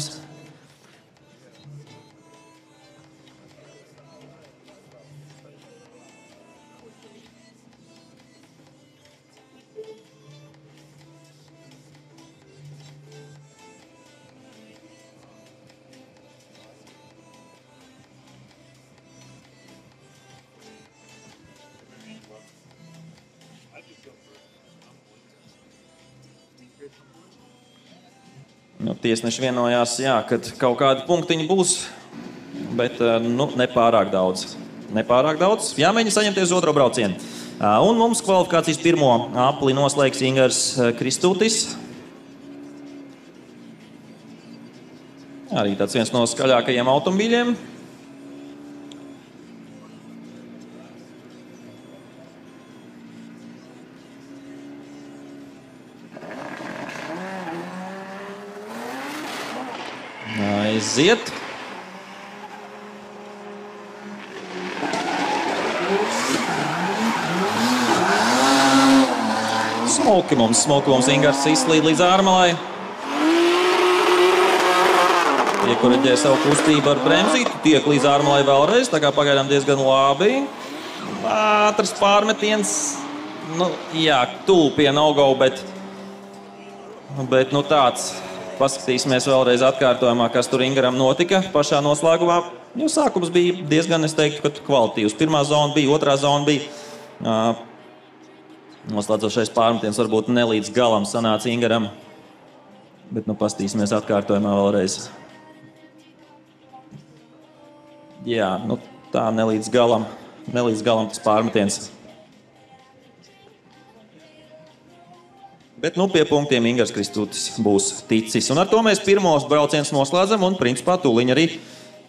Tiesneši vienojās, jā, kad kaut kādi punktiņi būs, bet nepārāk daudz. Jāmēģina saņemties otro braucienu. Un mums kvalifikācijas pirmo apli noslēgs Ingars Kristūtis. Arī tāds viens no skaļākajiem automobīļiem. Aiziet. Smuki mums Ingars izslīd līdz ārmalai. Iekoriģē savu kustību ar bremzīti, tiek līdz ārmalai vēlreiz, tā kā pagaidām diezgan labi. Ātrs pārmetiens, jā, tuvu pie no-go, bet tāds. Paskatīsimies vēlreiz atkārtojumā, kas tur Ingaram notika pašā noslēgumā. Jo sākums bija diezgan, es teiktu, ka kvalitīvs. Pirmā zona bija, otrā zona bija. Noslēdzošais pārmetiens varbūt ne līdz galam sanāca Ingaram. Bet paskatīsimies atkārtojumā vēlreiz. Jā, tā ne līdz galam tas pārmetiens. Bet pie punktiem Ingars Kristūtis būs ticis. Un ar to mēs pirmos braucienus noslēdzam un principā tūliņ arī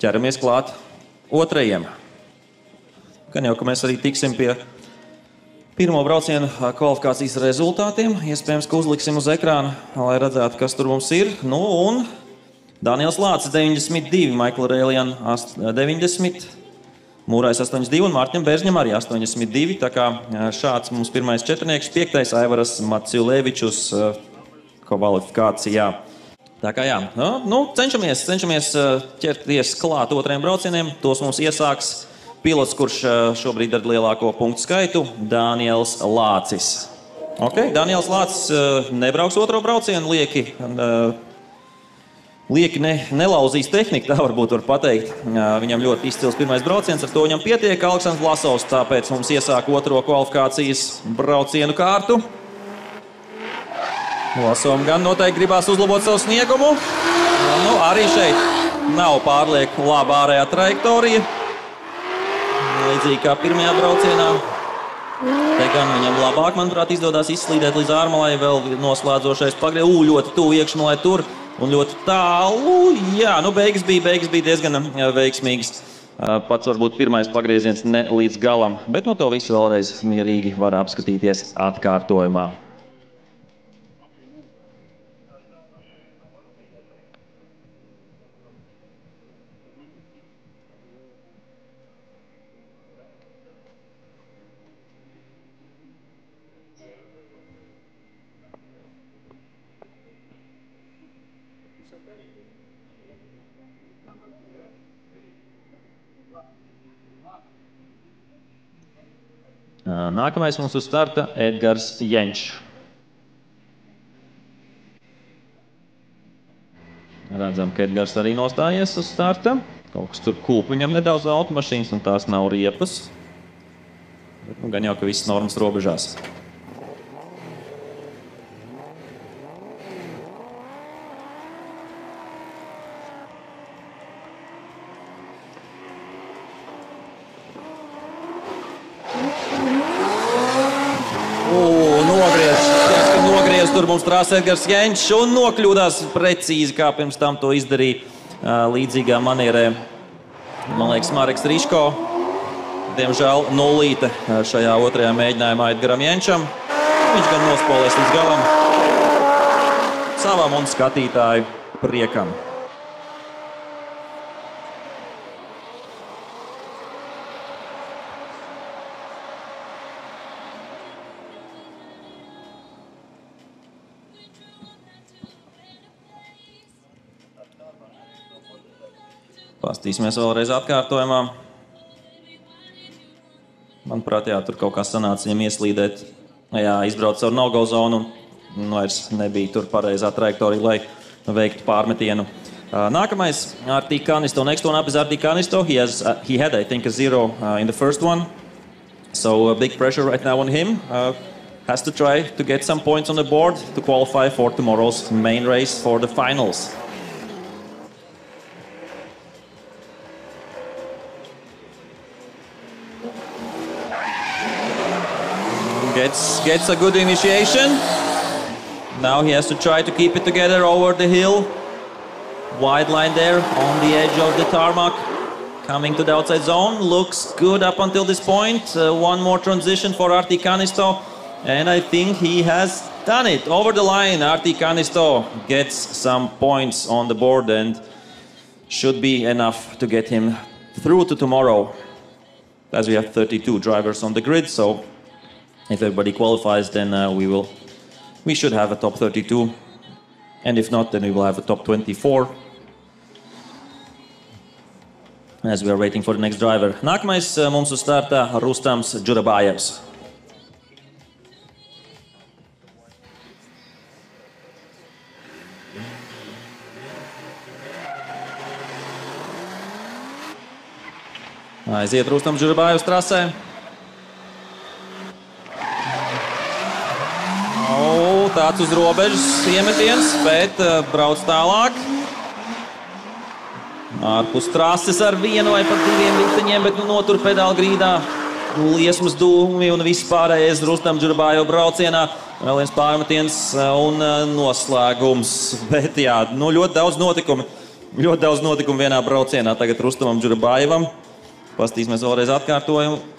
ķeramies klāt otrajiem. Gan jau, ka mēs arī tiksim pie pirmo braucienu kvalifikācijas rezultātiem. Iespējams, ka uzliksim uz ekrāna, lai redzētu, kas tur mums ir. Un Daniels Lācis 92, Maikla Rēlian 90, Mūrais 82 un Mārtiņam Bērzņam arī 82. Tā kā šāds mums pirmais četrnieks, 5. Aivaras Maciulevičus kvalifikācijā. Tā kā jā, cenšamies ķerties klāt otriem braucieniem. Tos mums iesāks pilots, kurš šobrīd ar lielāko punktu skaitu, Daniels Lācis. Daniels Lācis nebrauks otro braucienu, lieki nelauzīs tehniku, tā varbūt var pateikt. Viņam ļoti izcils pirmais brauciens, ar to viņam pietiek. Aleksandrs Vlasovs tāpēc mums iesāk otro kvalifikācijas braucienu kārtu. Vlasovam gan noteikti gribās uzlabot savu sniegumu. Arī šeit nav pārlieku laba ārējā trajektorija. Līdzīgi kā pirmajā braucienā. Te gan viņam labāk, manuprāt, izdodas izslīdēt līdz ārmalai, vēl noslēdzošais ļoti tuvu iekšmalai tur un ļoti tālu. Jā, beigas bija diezgan veiksmīgas. Pats varbūt pirmais pagrieziens ne līdz galam, bet no to visu vēlreiz mierīgi var apskatīties atkārtojumā. Nākamais mums uz starta Edgars Jenčs. Redzam, ka Edgars arī nostājies uz starta. Kaut kas tur kūp viņam nedaudz automašīnas, un tās nav riepas. Bet gan jau, ka viss normas robežās. Tur mums trāsa Edgars Jenčs un nokļūdās precīzi, kā pirms tam to izdarīja līdzīgā manierē. Man liekas, Mareks Riško. Diemžēl nullīte šajā otrajā mēģinājumā Edgaram Jenčam. Viņš gan nospolēs līdz galam savam un skatītāju priekam. Pastīsimies vēlreiz atkārtojumā. Manuprāt, jā, tur kaut kā sanāca viņam ieslīdēt. Jā, izbrauc caur no-go zonu un vairs nebija tur pareizā trajektorija, lai veiktu pārmetienu. Nākamais, Arti Kanisto. Next one up is Arti Kanisto. He had, I think, a 0 in the first one. So big pressure right now on him. Has to try to get some points on the board to qualify for tomorrow's main race for the finals. Gets a good initiation. Now he has to try to keep it together over the hill. Wide line there on the edge of the tarmac. Coming to the outside zone. Looks good up until this point. One more transition for Arti Kanisto. And I think he has done it. Over the line, Arti Kanisto gets some points on the board and should be enough to get him through to tomorrow. As we have 32 drivers on the grid, so if everybody qualifies, then we should have a top 32. And if not, then we will have a top 24. As we are waiting for the next driver. Nākamais mums uz starta Rustams Džurabājevs. Aiziet Rustams Džurabājevs trasē. Tāds uz robežas iemetiens, bet brauc tālāk. Ārpus trases ar vienu vai pat diviem riteņiem, bet notur pedāli grīdā. Liesmas dūmi un viss pārējais Rustam Džurabājev braucienā. Vēl viens pārmetiens un noslēgums. Bet jā, ļoti daudz notikumu. Ļoti daudz notikumu vienā braucienā tagad Rustamam Džurabājevam. Pastīsimies vēlreiz atkārtojumu.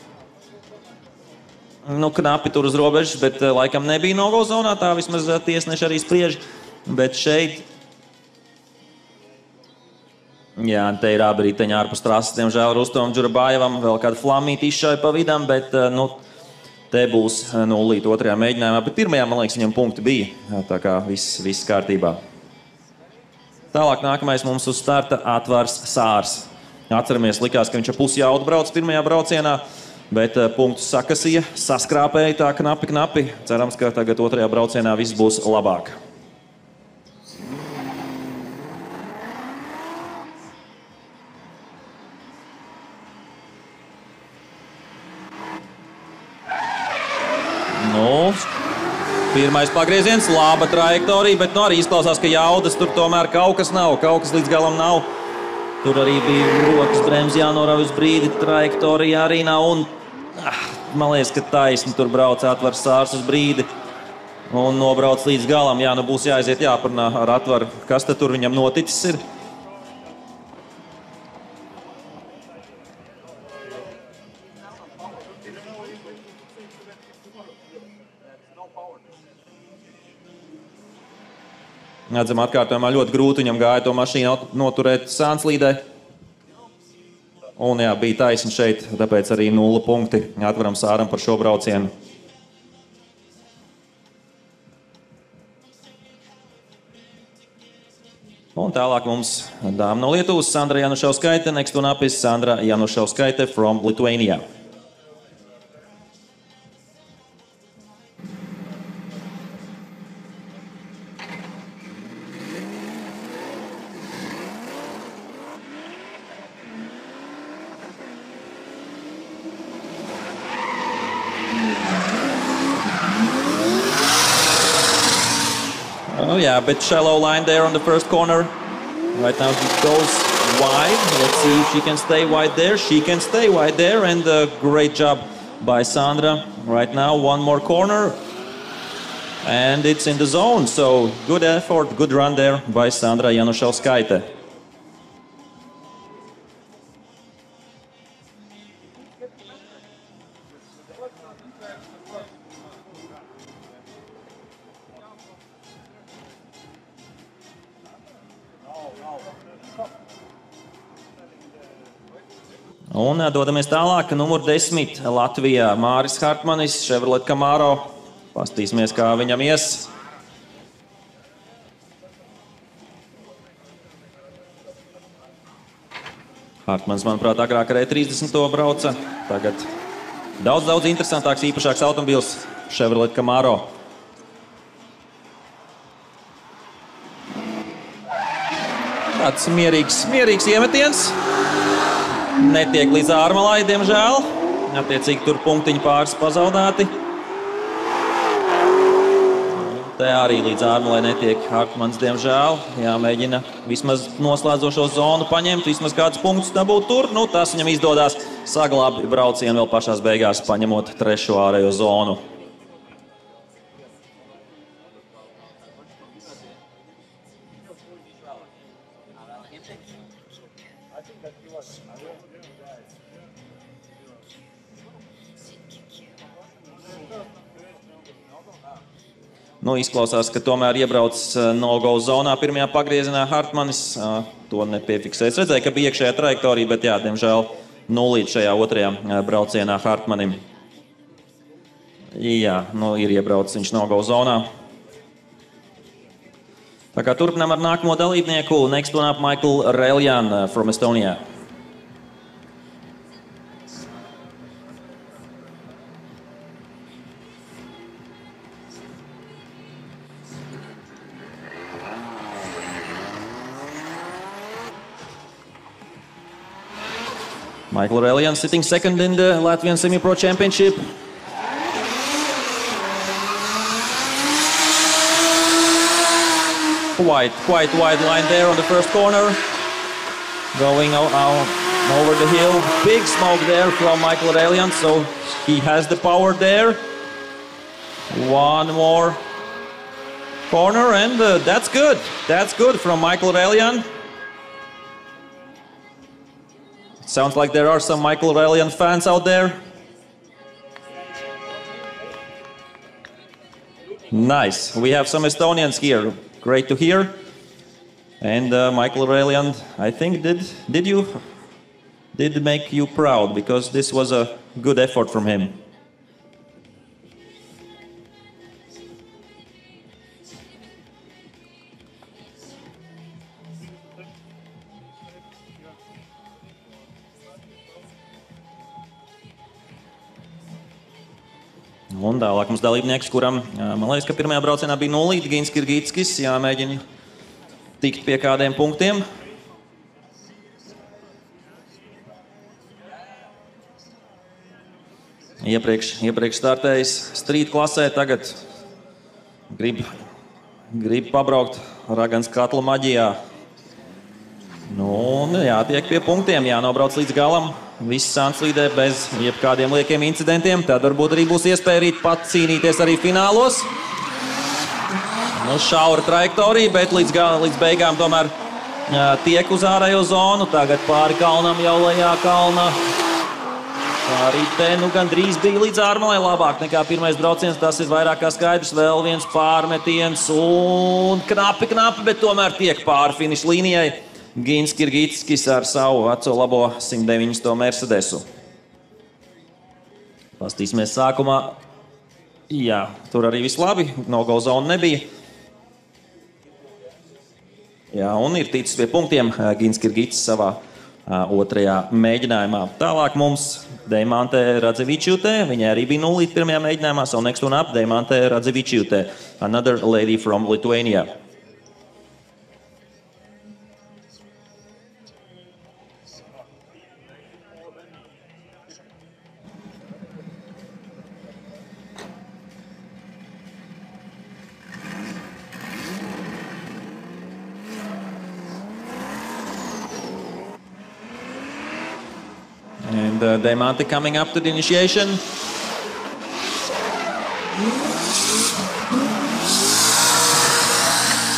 Knapi tur uz robežas, bet laikam nebija no-go zonā, tā vismaz tiesneši arī spriež. Bet šeit Jā, un te ir abi riteņi ārpus trases. Diemžēl Rustam Džurabājevam vēl kāda flamīta izšauja pa vidam, bet te būs 0 otrajā mēģinājumā. Bet pirmajā, man liekas, viņam punkti bija. Tā kā viss kārtībā. Tālāk nākamais mums uz starta Atvars Sārs. Atceramies, likās, ka viņš ar pusjaudu brauc pirmajā braucienā, bet punktus sakasīja, saskrāpēja tā knapi. Cerams, ka tagad otrajā braucienā viss būs labāk. Pirmais pagrieziens, laba trajektorija, bet arī izklausās, ka jaudas tur tomēr kaut kas nav, kaut kas līdz galam nav. Tur arī bija rokas bremzi jānorauj uz brīdi, trajektorija arī nav. Un, man liekas, ka taisni tur brauc Atvars Sārs uz brīdi un nobrauc līdz galam. Jā, nu būs jāaiziet jāparunā ar Atvaru, kas tad tur viņam noticis ir. Redzam, atkārtojumā ļoti grūti viņam gāja to mašīnu noturēt Sānslīdē. Un jā, bija taisni šeit, tāpēc arī 0 punkti Atvaram Sāram par šo braucienu. Un tālāk mums dāma no Lietuvas, Sandra Janušauskaite, next one up is Sandra Janušauskaite from Lithuania. Oh yeah, a bit shallow line there on the first corner. Right now she goes wide. Let's see if she can stay wide there. She can stay wide there, and a great job by Sandra. Right now, one more corner. And it's in the zone, so good effort, good run there by Sandra Janušauskaite. Un dodamies tālāk, numur 10 Latvijā Māris Hartmanis, Chevrolet Camaro. Pastīsimies, kā viņam ies. Hartmans, manuprāt, agrāk arī 30. brauca. Tagad daudz interesantāks, īpašāks automobils Chevrolet Camaro. Tāds mierīgs iemetiens. Netiek līdz ārmalai, diemžēl. Attiecīgi tur punktiņi pāris pazaudēti. Te arī līdz ārmalai netiek Hartmans, diemžēl. Jāmēģina vismaz noslēdzošo zonu paņemt, vismaz kādus punktus dabūt tur. Nu, tas viņam izdodās saglābi braucienu vēl pašās beigās, paņemot 3. ārējo zonu. Nu, izklausās, ka tomēr iebrauc no-go zonā pirmajā pagriezienā Hartmanis. To nepiefiksēs. Redzēja, ka bija iekšējā trajektorija, bet jā, diemžēl 0 šajā otrajā braucienā Hartmanim. Jā, nu ir iebraucis viņš no-go zonā. Tā kā turpinām ar nākamo dalībnieku. Next one up, Michael Reljan from Estonia. Michael Reljan sitting second in the Latvian Semi-Pro Championship. Quite wide line there on the first corner. Going over the hill. Big smoke there from Michael Reljan, so he has the power there. One more corner, and that's good. That's good from Michael Reljan. Sounds like there are some Michael Reljan fans out there. Nice. We have some Estonians here. Great to hear. And Michael Aurelian, I think, did make you proud because this was a good effort from him. Un tālāk mums dalībnieks, kuram, man liekas, ka pirmajā braucienā bija 0, Gins Kirgitskis, jāmēģina tikt pie kādiem punktiem. Iepriekš startējis street klasē, tagad grib pabraukt Ragans katla maģijā. Nu, jātiek pie punktiem, jānobrauc līdz galam. Viss sānslīdē bez jebkādiem liekiem incidentiem. Tad varbūt arī būs iespēja rīt pat cīnīties arī finālos. Nu, šaura trajektorija, bet līdz beigām tomēr tiek uz ārējo zonu. Tagad pāri kalnam jau lejā kalna. Arī te gandrīz bija līdz ārmalai labāk nekā pirmais brauciens. Tas ir vairāk kā skaidrs. Vēl viens pārmetiens un knapi, bet tomēr tiek pāri finiša līnijai. Gins Kirgitskis ar savu veco labo 109. Mercedesu. Pastīsimies sākumā. Jā, tur arī viss labi. No-go zona nebija. Jā, un ir ticis pie punktiem Gins Kirgitskis savā otrajā mēģinājumā. Tālāk mums Deimante Radzevičiūtē. Viņai arī bija 0 pirmajā mēģinājumā. So next one up, Deimante Radzevičiūtē. Another lady from Lithuania. And Deimante coming up to the initiation.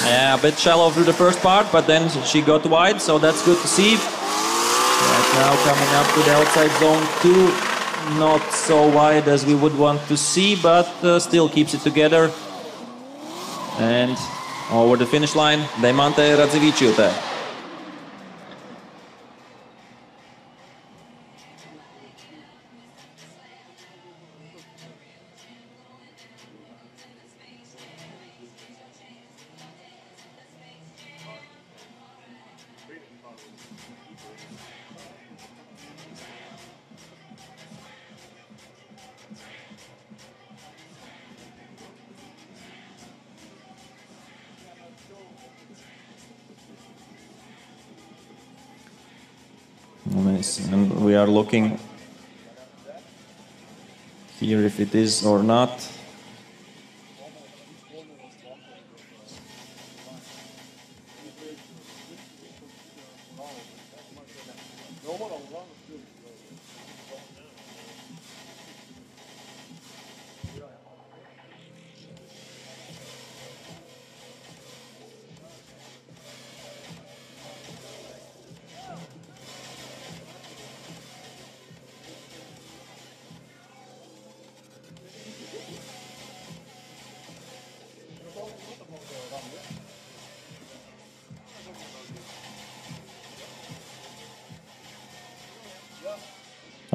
Yeah, a bit shallow through the first part, but then she got wide, so that's good to see. Right now coming up to the outside zone 2. Not so wide as we would want to see, but still keeps it together. And over the finish line, Deimante Radzevičiūtē. And we are looking here if it is or not.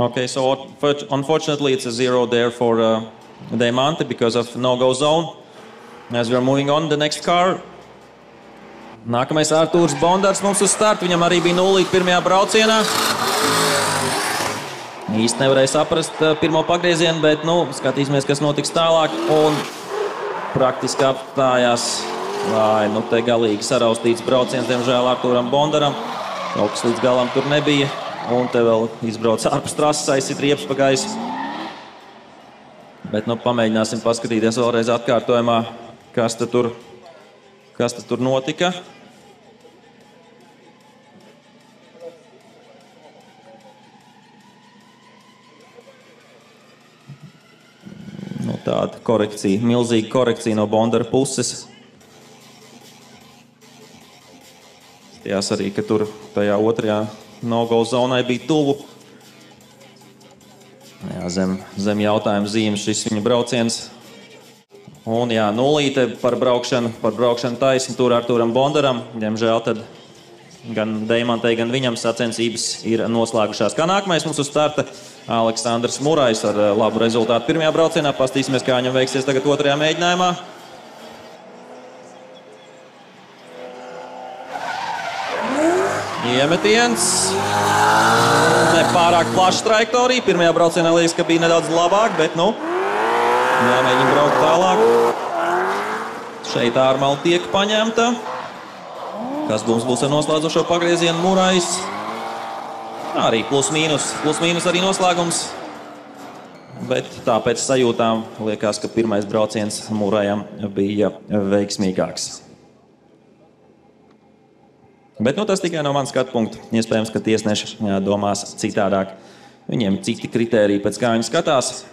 Okay, so unfortunately it's a 0 there for Deimante because of no-go zone. As we are moving on, the next car. Nākamais Artūrs Bondars mums uz startu. Viņam arī bija 0 pirmajā braucienā. Īsti nevarēja saprast pirmo pagriezienu, bet skatīsimies, kas notiks tālāk. Un praktiski apstājās. Te galīgi saraustīts brauciens, diemžēl, Artūram Bondaram. Kaut kas līdz galam tur nebija. Un te vēl izbrauc ārpus trases, aizsit riepas pa gaisu. Bet pamēģināsim paskatīties vēlreiz atkārtojumā, kas tur notika. Tāda korekcija, milzīga korekcija no Bondara puses. Stījās arī, ka tur tajā otrajā no-go zonai bija tuvu. Jā, zem jautājuma zīmes šis viņa brauciens. Un jā, nulīte par braukšanu taisni tur Artūram Bondaram. Diemžēl tad gan Deimantei, gan viņam sacensības ir noslēgušās. Kā nākamais mums uz starta Aleksandrs Murais ar labu rezultātu pirmajā braucienā. Pastīsimies, kā viņam veiksies tagad otrajā mēģinājumā. Iemetiens. Nepārāk plaša trajektorija. Pirmajā braucienā liekas, ka bija nedaudz labāk, bet jāmēģina braukt tālāk. Šeit ārmala tiek paņemta. Kas mums būs ar noslēdzošo pagriezienu? Murais. Arī plus mīnus arī noslēgums. Bet tāpēc sajūtām liekas, ka pirmais brauciens Murajam bija veiksmīgāks. Bet tas tikai no manas skatu punkta. Iespējams, ka tiesneši domās citādāk. Viņiem citi kritēriji, pēc kā viņi skatās.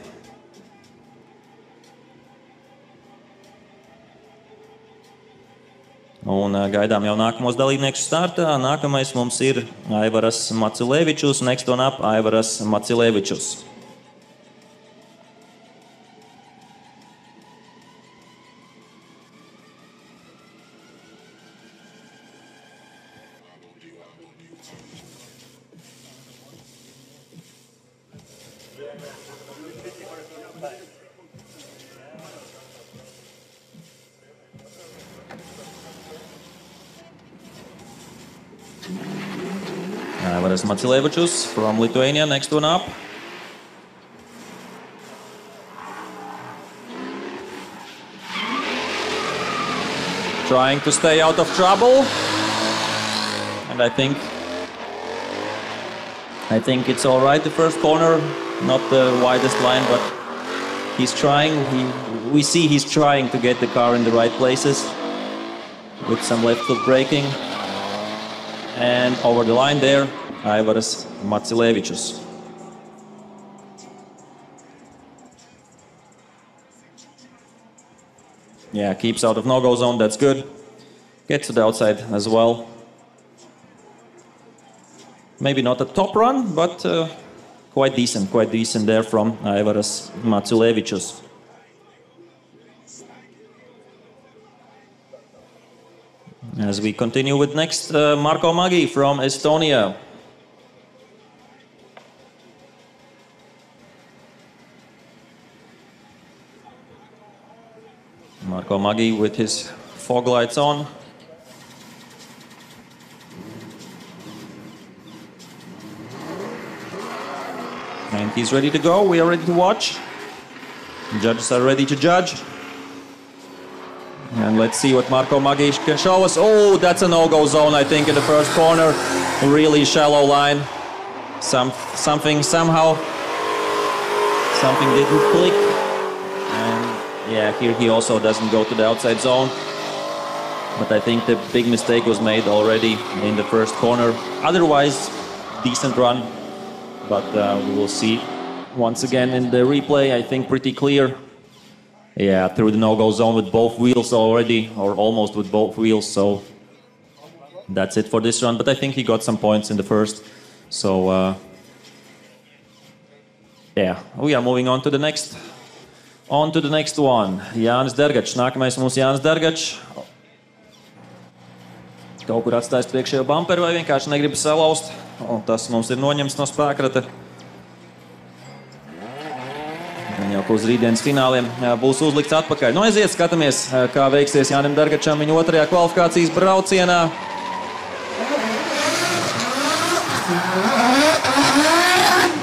Un gaidām jau nākamos dalībniekus startā. Nākamais mums ir Aivaras Macilevičus. Next one up, Aivaras Macilevičus. Aivaras Macilevičus from Lithuania, next one up. Trying to stay out of trouble. And I think it's all right, the first corner. Not the widest line, but he's trying. We see he's trying to get the car in the right places with some left foot braking. And over the line there, Aivaras Macilevičus. Yeah, keeps out of no-go zone, that's good. Gets to the outside as well. Maybe not a top run, but quite decent there from Aivaras Macilevičus. As we continue with next, Marko Magi from Estonia. Marko Magi with his fog lights on. And he's ready to go. We are ready to watch. Judges are ready to judge. And let's see what Marko Magi can show us. Oh, that's a no-go zone, I think, in the first corner. Really shallow line. Something didn't click. And yeah, here he also doesn't go to the outside zone. But I think the big mistake was made already in the first corner. Otherwise, decent run. But we will see once again in the replay. I think pretty clear. Yeah, through the no-go zone with both wheels already, or almost with both wheels, so that's it for this run. But I think he got some points in the first, so yeah, we are moving on to the next one. Jānis Dergačs. Nākamais mums Jānis Dergačs. Kaut kur atstājis priekšējo bumperu vai vienkārši negrib salauzt. Tas mums ir noņemts no spēkrata. Jau uz rītdienas fināliem būs uzlikts atpakaļ. Aiziet, skatāmies, kā veiksies Jānim Dergačam viņa otrajā kvalifikācijas braucienā.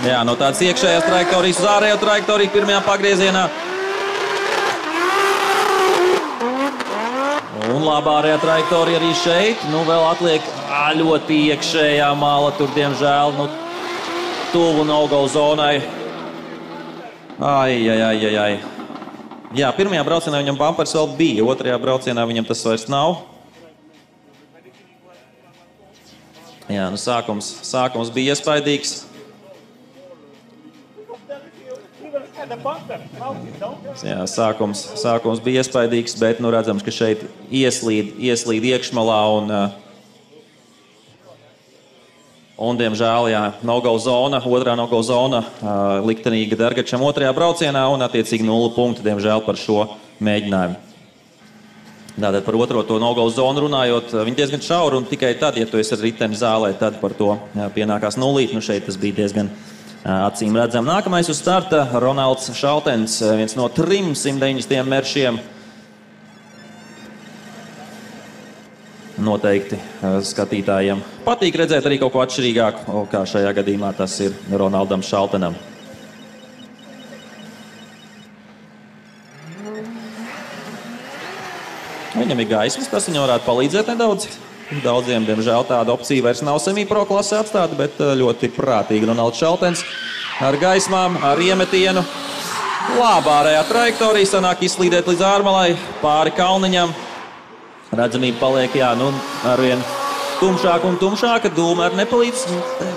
Jā, no tādas iekšējās trajektorijas uz ārējo trajektoriju pirmajā pagriezienā. Un labā ārējā trajektorija arī šeit. Vēl atliek ļoti iekšējā mala, tur diemžēl tuvu no-go zonai. Ai. Jā, pirmajā braucienā viņam bumpers vēl bija, otrajā braucienā viņam tas vairs nav. Jā, sākums bija iespaidīgs. Jā, sākums bija iespaidīgs, bet redzams, ka šeit ieslīd iekšmalā un diemžēl, jā, no-go zona, otrā no-go zona liktenīga Dergačam otrajā braucienā un attiecīgi 0 punkti, diemžēl, par šo mēģinājumu. Tātad par otro to nogalu zonu runājot, viņi diezgan šauri un tikai tad, ja tu esi ar riteni zālē, tad par to pienākās nulīt. Nu šeit tas bija diezgan acīm redzam. Nākamais uz starta Ronalds Šaltens, viens no 3 190 meršiem. Noteikti skatītājiem patīk redzēt arī kaut ko atšķirīgāku, kā šajā gadījumā tas ir Ronaldam Šaltenam. Viņam ir gaismas, tas viņam varētu palīdzēt nedaudz. Daudziem, diemžēl, tāda opcija vairs nav semipro klasē atstāta, bet ļoti prātīgi Ronalds Šaltens ar gaismām, ar iemetienu. Labā ārējā trajektorija, sanāk izslīdēt līdz ārmalai, pāri kalniņam. Redzamība paliek, arvien tumšāka un tumšāka, dūma arī nepalīdz.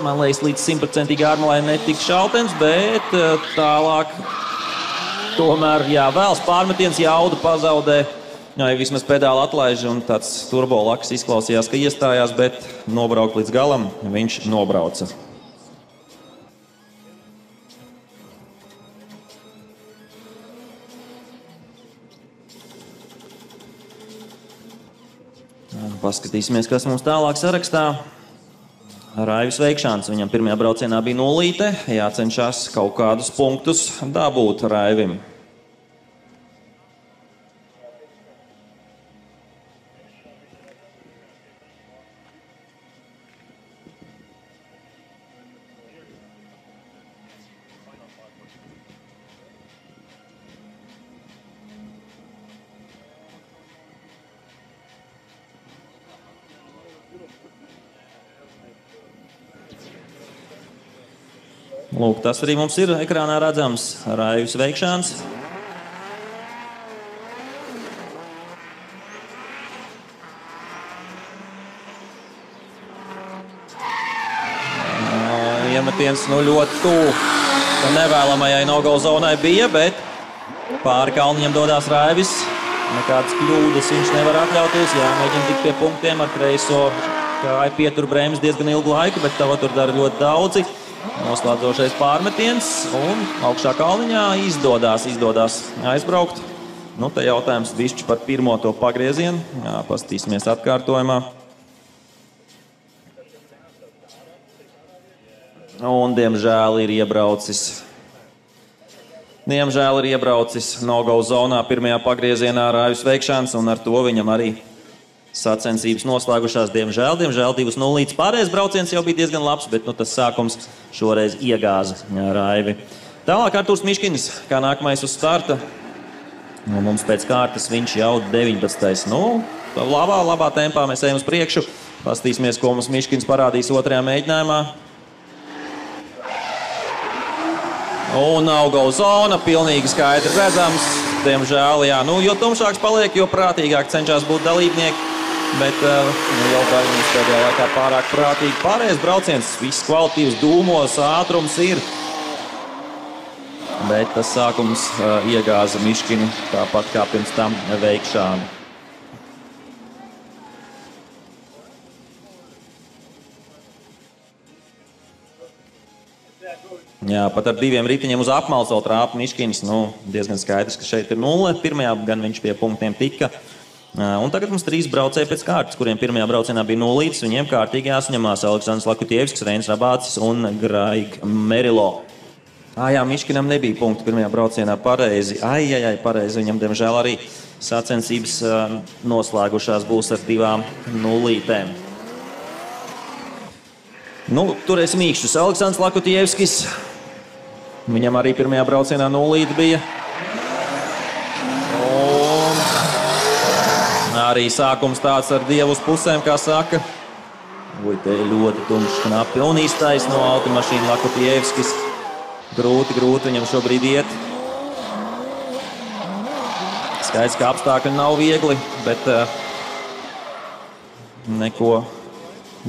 Man liekas, līdz 100% ārmalai netika Šaltens, bet tālāk tomēr, vēls pārmetiens, jaudu pazaudē. Vismaz pedāli atlaiž un tāds turbolaks izklausījās, ka iestājās, bet nobraukt līdz galam viņš nobrauca. Paskatīsimies, kas mums tālāk sarakstā. Raivis Veikšāns, viņam pirmajā braucienā bija nulīte, jācenšas kaut kādus punktus dabūt Raivim. Lūk, tas arī mums ir ekrānā redzams. Raivis Veikšāns. Iemetiens ļoti tuvu nevēlamajai nogalu zonai bija, bet pāri kalniņam dodās Raivis. Nekādas kļūdas viņš nevar atļauties. Mēģina tikt pie punktiem ar kreiso kāju pietur brēmas diezgan ilgu laiku, bet tava tur dara ļoti daudzi. Noslēdzošais pārmetiens un augšā kalniņā izdodas aizbraukt. Te jautājums višķi par pirmo to pagriezienu. Paskatīsimies atkārtojumā. Un, diemžēl, ir iebraucis no-go zonā pirmajā pagriezienā Raivis Veikšāns, un ar to viņam arī sacensības noslēgušās. Diemžēl 2-0. Pārējais brauciens jau bija diezgan labs, bet tas sākums šoreiz iegāza Raivi. Tālāk Artūrs Miškinis, kā nākamais uz starta. Mums pēc kārtas viņš jau 19. Labā tempā mēs ejam uz priekšu. Pastīsimies, ko mums Miškins parādīs otrajā mēģinājumā. Un no-go zona, pilnīgi skaidri redzams. Diemžēl, jo tumšāks paliek, jo prātīgāk cenšas būt dalībnieki. Bet jau viņas pēdējā laikā pārāk prātīgi. Pārējais brauciens, viss kvalitīvs, dūmos, ātrums ir. Bet tas sākums iegāza Miškinu, tāpat kā pirms tam Veikšānu. Pat ar 2 ritiņiem uz apmales vēl trāpa Miškins. Diezgan skaidrs, ka šeit ir 0. Pirmajā gan viņš pie punktiem tika. Un tagad mums 3 braucēji pēc kārtas, kuriem pirmajā braucienā bija 0. Viņiem kārtīgi jāsaņemās Aleksandrs Lakutievskis, Reinis Rabācis un Graig Merilo. Miškinam nebija punkti pirmajā braucienā pareizi. Pareizi. Viņam, diemžēl, arī sacensības noslēgušās būs ar 2 nulītēm. Turēsim īkšķus. Aleksandrs Lakutievskis. Viņam arī pirmajā braucienā 0 bija. Arī sākums tāds ar dievu uz pusēm, kā saka. Te ļoti tumšs knapi un iztaisno automašīnu Lakutievskis. Grūti viņam šobrīd iet. Skaidrs, ka apstākļi nav viegli, bet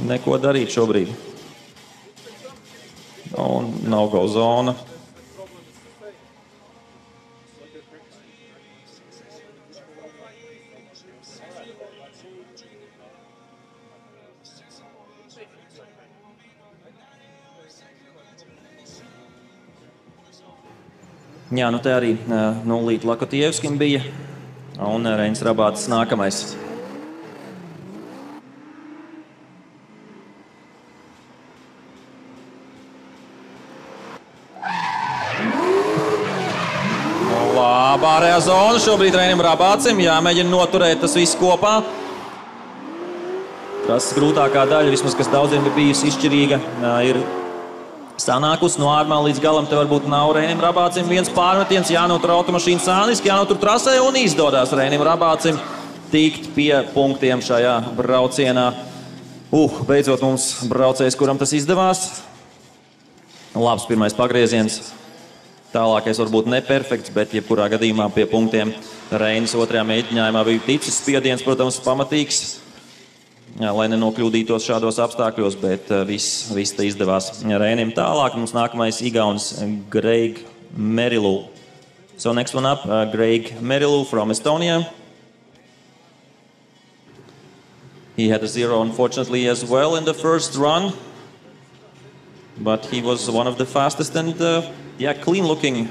neko darīt šobrīd. Un no-go zona. Te arī 0 Lakutievskim bija. Un Reinis Rabāts nākamais. Labā ārējā zona. Šobrīd Reinim Rabācim jāmēģina noturēt tas viss kopā. Tas grūtākā daļa, vismaz kas daudziem ir bijusi izšķirīga, ir sanākusi no ārmā līdz galam. Te varbūt nav Reinim Rabācim viens pārmetiens, jānotur automašīna sāniski, jānotur trasē un izdodas Reinim Rabācim tikt pie punktiem šajā braucienā. Beidzot mums braucējs, kuram tas izdevās. Labs pirmais pagrieziens. Tālākais varbūt neperfekts, bet jebkurā gadījumā pie punktiem Reinis otrajā mēģinājumā bija ticis. Spiediens, protams, pamatīgs, lai nenokļūdītos šādos apstākļos, bet viss te izdevās Reinim. Tālāk mums nākamais igauns Greg Merilū. So next one up, Greg Merilū from Estonia. He had a 0, unfortunately, as well in the first run. But he was one of the fastest and clean-looking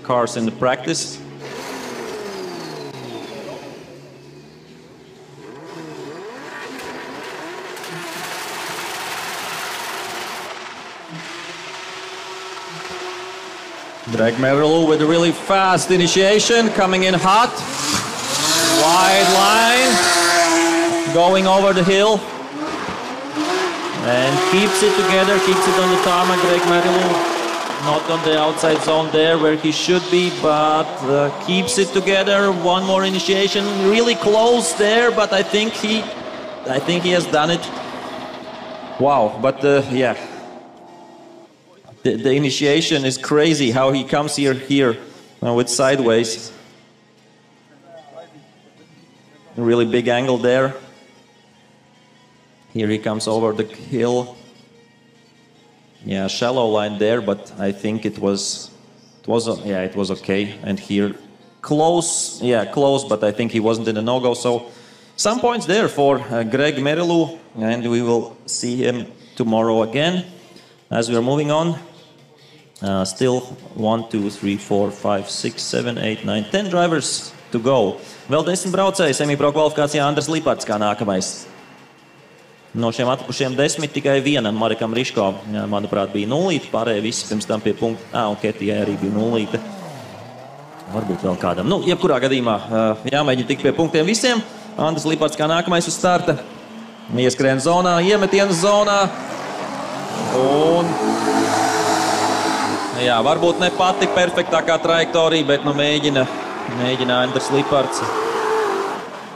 cars in the practice. Greg Merilū with a really fast initiation, coming in hot. Wide line, going over the hill. And keeps it together, keeps it on the tarmac, Greg Merilū. Not on the outside zone there where he should be, but keeps it together. One more initiation, really close there, but I think he has done it. Wow, but yeah. The initiation is crazy how he comes here with sideways. Really big angle there. Here he comes over the hill. Yeah, shallow line there, but I think it was okay. And here, close, but I think he wasn't in a no-go. So some points there for Greg Merilū, and we will see him tomorrow again. As we are moving on, still 1, 2, 3, 4, 5, 6, 7, 8, 9, 10 drivers to go. Vēl 10 braucēji semipro kvalifikācijā Andris Lipards kā nākamais. No šiem atlikušiem 10 tikai vienam, Marekam Riško, manuprāt, bija 0, pārējie visi pirms tam pie punkta. Un Ketijai arī bija 0. Varbūt vēl kādam. Jebkurā gadījumā jāmēģina tikt pie punktiem visiem. Andris Lipards kā nākamais uz starta. Ieskrien zonā, iemetienas zonā. Un varbūt ne pati perfektākā trajektorija, bet mēģina Andris Lipards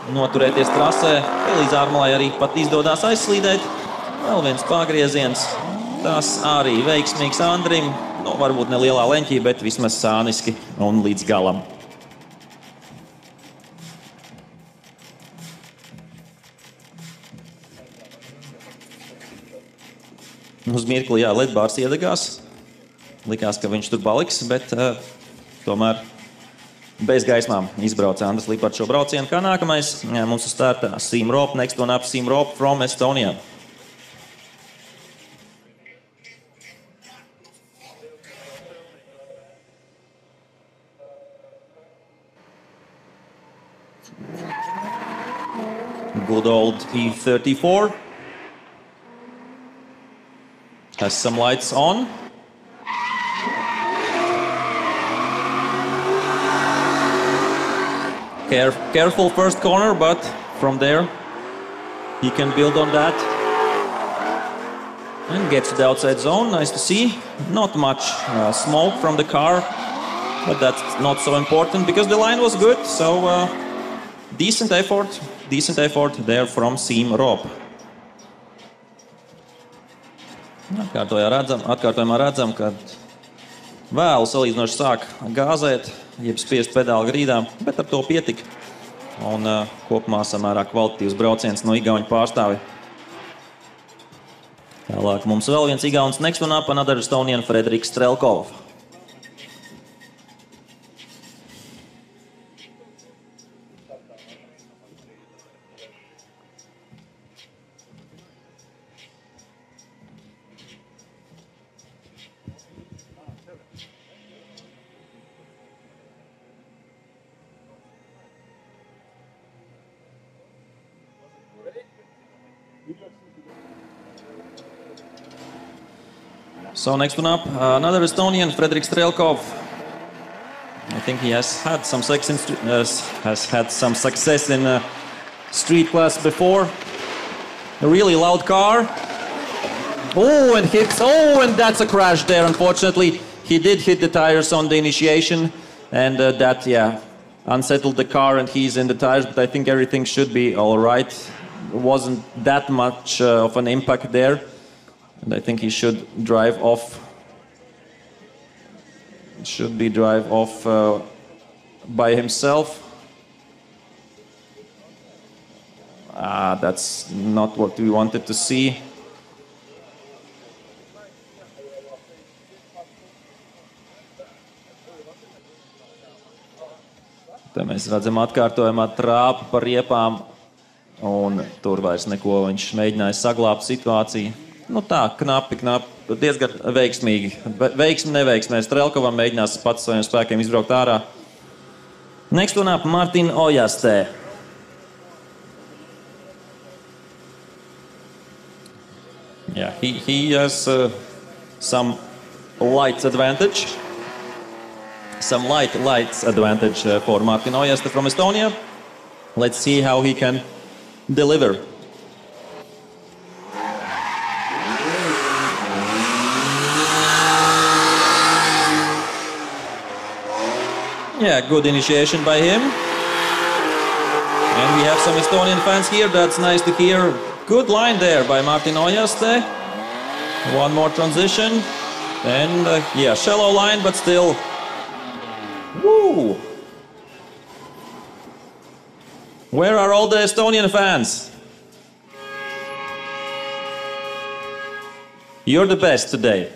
noturēties trasē. Līdz ārmalai arī pat izdodās aizslīdēt. Vēl viens pagrieziens. Tas arī veiksmīgs Andrim. Varbūt ne lielā leņķī, bet vismaz sāniski un līdz galam. Uz mirkli, ledbārs iedegās. Likās, ka viņš tur paliks, bet tomēr bez gaismām izbrauca Andris Lipards šo braucienu. Kā nākamais mums uz starta Siem Roop, next one up Siem Roop from Estonia. Good old E34. Has some lights on. Careful first corner, but from there he can build on that. And gets to the outside zone, nice to see. Not much smoke from the car, but that's not so important because the line was good. So decent effort there from Siem Roop. Atkārtojumā redzam, ka vēlu salīdzinoši sāk gāzēt, jeb spiest pedāli grīdā, bet ar to pietika. Un kopumā samērā kvalitatīvs brauciens no igauņu pārstāvi. Tālāk mums vēl viens igauns next one up, another Estonian Frederiks Strelkov. So next one up, another Estonian, Fredrik Strelkov. I think he has had some success in street class before. A really loud car. Oh, and hits. Oh, and that's a crash there. Unfortunately, he did hit the tires on the initiation, and that, yeah, unsettled the car, and he's in the tires. But I think everything should be all right. It wasn't that much of an impact there, and I think he should drive off. Should be drive off by himself. That's not what we wanted to see. Te mēs redzam atkārtojumā trāpu par riepām, un tur vairs neko viņš mēģināja saglābt situāciju. Nu tā, knapi, diezgan veiksmīgi. Veiksmi neveiksmē. Strelkovam mēģinās pats saviem spēkiem izbraukt ārā. Next one up, Martin Ojaste. Yeah, he has some light advantage. Some light advantage for Martin Ojaste from Estonia. Let's see how he can deliver. Yeah, good initiation by him. And we have some Estonian fans here. That's nice to hear. Good line there by Martin Ojaste. One more transition. And yeah, shallow line, but still. Woo! Where are all the Estonian fans? You're the best today.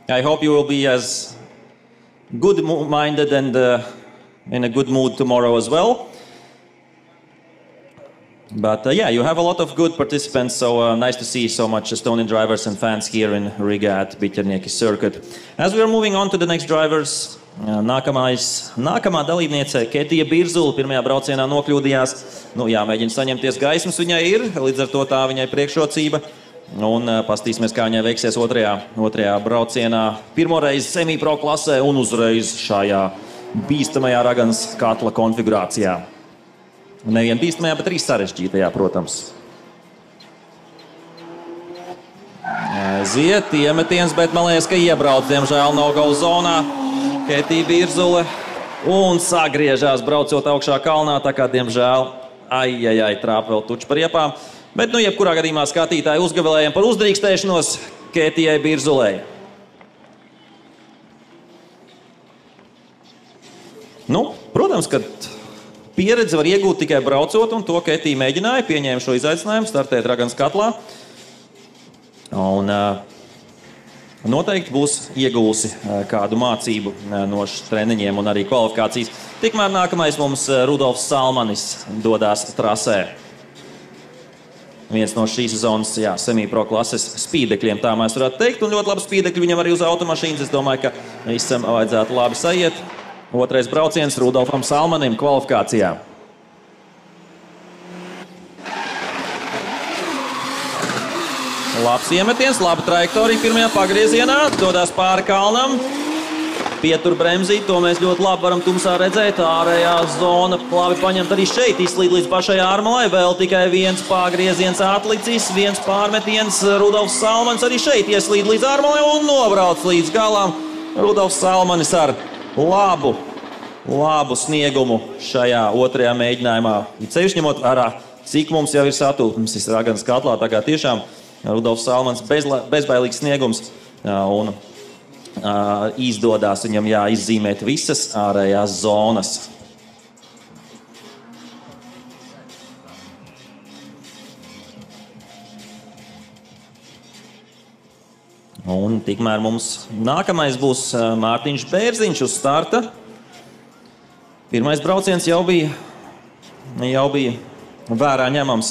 I hope you will be as good-minded and in a good mood tomorrow as well. But yeah, you have a lot of good participants, so nice to see so much Estonian drivers and fans here in Riga at Biķernieki circuit. As we are moving on to the next drivers, nākamā dalībniece Ketija Birzula pirmajā braucienā nokļūdījās. Nu jā, mēģina saņemties gaismas viņai ir, līdz ar to tā viņai priekšrocība. Un pastīsimies, kā viņai veiksies otrajā braucienā. Pirmoreiz semipro klasē un uzreiz šajā bīstamajā Raganas katla konfigurācijā. Nevien bīstamajā, bet arī sarežģītajā, protams. Ziet, iemetiens, bet man liekas, ka iebrauc, diemžēl, no-go zonā. Ketija Birzula un sagriežās braucot augšā kalnā, tā kā, diemžēl, trāp vēl tuči par riepām. Bet, nu, jebkurā gadījumā skatītāji uzgavilējiem par uzdrīkstēšanos Ketijai Birzulai. Nu, protams, ka pieredzi var iegūt tikai braucot, un to Ketija mēģināja, pieņēma šo izaicinājumu, startēt Raganas katlā. Un noteikti būs iegūsi kādu mācību no treniņiem un arī kvalifikācijas. Tikmēr nākamais mums Rudolfs Salmanis dodās trasē. Viens no šīs sezonas semipro klases spīdekļiem, tā mēs varētu teikt, un ļoti labi spīdekļi viņam arī uz automašīnas. Es domāju, ka visam vajadzētu labi saiet. Otrais brauciens Rudolfam Salmanim kvalifikācijā. Labs iemetiens, laba trajektorija pirmajā pagriezienā, dodās pāri kalnam. Pietur bremzīt, to mēs ļoti labi varam tumsā redzēt. Ārējā zona labi paņemt arī šeit, izslīd līdz pašai ārmalai. Vēl tikai viens pagrieziens atlicis, viens pārmetiens. Rudolfs Salmanis arī šeit ieslīd līdz ārmalai un nobrauc līdz galam. Rudolfs Salmanis ar labu sniegumu šajā otrajā mēģinājumā. Ceļš ņemot vērā, cik mums jau ir satūpums Raganas katlā, tā kā tiešām Rudolfs Salmanis bezbailīgs sniegums un izdodās viņam izzīmēt visas ārējās zonas. Un tikmēr mums nākamais būs Mārtiņš Bērziņš uz starta. Pirmais brauciens jau bija vērā ņemams.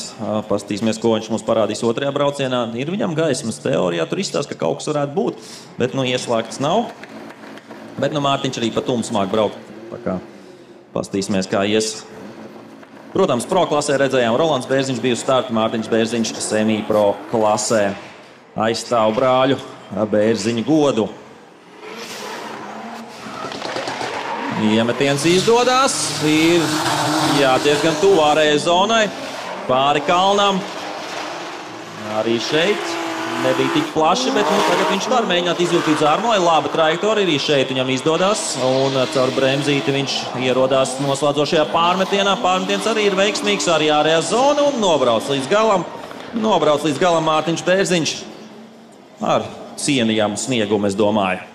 Pastīsimies, ko viņš mums parādīs otrajā braucienā. Ir viņam gaismas teorijā, tur izstāsta, ka kaut kas varētu būt, bet ieslēgts nav. Bet Mārtiņš arī pa tumsu māk braukt. Tā kā pastīsimies, kā ies. Protams, pro klasē redzējām, Rolands Bērziņš bija uz starta, Mārtiņš Bērziņš semi-pro klasē aizstāv brāļu Bērziņu godu. Iemetiens izdodas, ir diezgan tuvu ārējai zonai, pāri kalnam. Arī šeit nebija tik plaši, bet tagad viņš var mēģināt izvilkt līdz ārmalai. Laba trajektorija arī šeit viņam izdodas, un caur bremzīti viņš ierodās noslēdzošajā pārmetienā. Pārmetiens arī ir veiksmīgs, arī ārējā zona, un nobrauc līdz galam Mārtiņš Bērziņš ar cienījamu sniegumu, es domāju.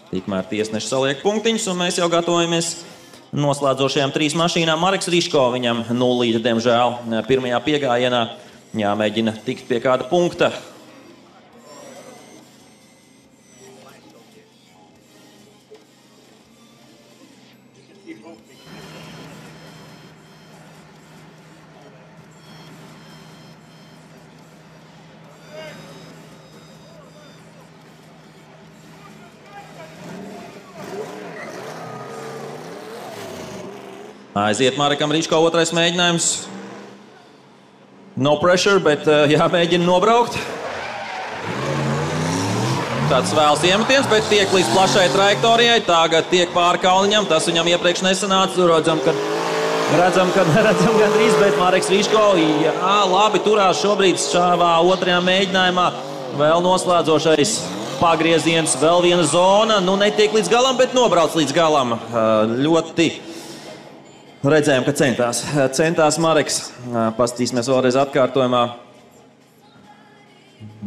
Tikmēr tiesneši saliek punktiņus, un mēs jau gatavojamies noslēdzošajām 3 mašīnām. Mareks Riško, viņam 0, diemžēl, pirmajā piegājienā jāmēģina tikt pie kāda punkta. Aiziet Marekam Riško otrais mēģinājums. No pressure, bet jāmēģina nobraukt. Tāds vēls iemetiens, bet tiek līdz plašai trajektorijai. Tagad tiek pāri kalniņam, tas viņam iepriekš nesanāca. Redzam gandrīz, bet Mareks Riško labi turās šobrīd šāvā otrajā mēģinājumā. Vēl noslēdzošais pagrieziens, vēl viena zona. Netiek līdz galam, bet nobrauc līdz galam. Ļoti redzējām, ka centās Mareks. Paskatīsimies vēlreiz atkārtojumā.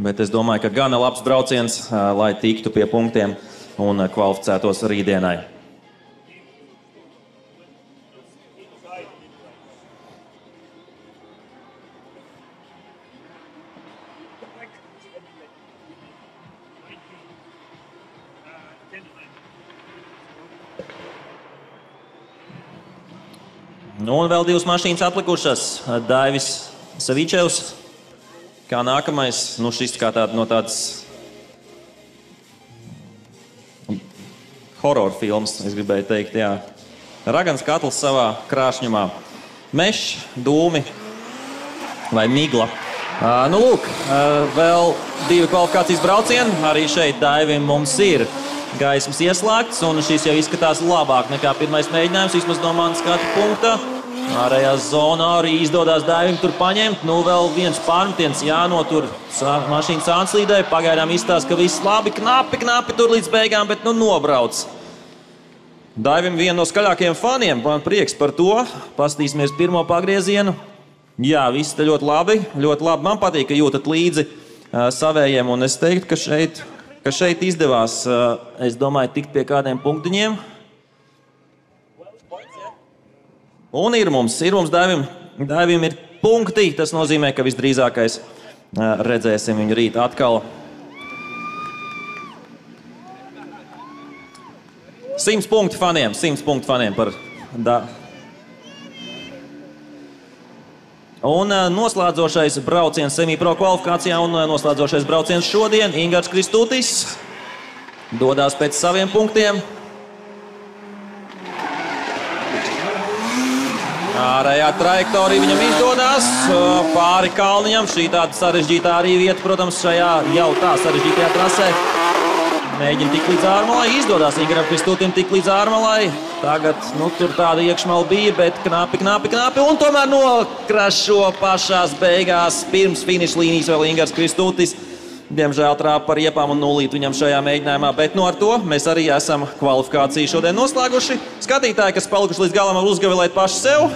Bet es domāju, ka gana labs brauciens, lai tiktu pie punktiem un kvalificētos rītdienai. Un vēl 2 mašīnas atlikušas. Daivis Savičevs, kā nākamais. Šis kā no tādas horror filmas, es gribēju teikt, jā. Ragans katls savā krāšņumā. Mešs, dūmi vai migla. Lūk, vēl 2 kvalifikācijas braucieni. Arī šeit Daivim mums ir gaismas ieslēgts, un šis jau izskatās labāk nekā pirmais mēģinājums, vismaz no manas skatu punkta. Ārējā zonā arī izdodas Daivim tur paņemt. Vēl viens pārmetiens jānotur mašīnas Anslīdē. Pagaidām izstāsta, ka viss labi, knapi tur līdz beigām, bet nobrauc. Daivim viena no skaļākajiem faniem, man prieks par to. Paskatīsimies pirmo pagriezienu. Jā, viss te ļoti labi. Man patīk, ka jūtat līdzi savējiem, un es teiktu, ka šeit izdevās, es domāju, tikt pie kādiem punktiņiem. Un ir mums Daivim ir punkti. Tas nozīmē, ka visdrīzākais redzēsim viņu rīt atkal. 100 punkti faniem par Un noslēdzošais brauciens semi-pro kvalifikācijā un noslēdzošais brauciens šodien Ingars Kristūtis dodās pēc saviem punktiem. Ārējā trajektorija viņam izdodas pāri kalniņam. Šī tāda sarežģītā arī vieta, protams, šajā jau tā sarežģītajā trasē. Mēģina tikt līdz ārmalai, izdodas Ingaram Kristūtim tikt līdz ārmalai. Tagad, tur tāda iekšmala bija, bet knapi, un tomēr nokrašo pašās beigās pirms finiša līnijas vēl Ingars Kristūtis. Diemžēl trāpa par riepām un 0 viņam šajā mēģinājumā, bet ar to mēs arī esam kvalifikāciju šodien noslēguši. Skatītāji, kas palikuši līdz galam, var uzgavilēt paši sev.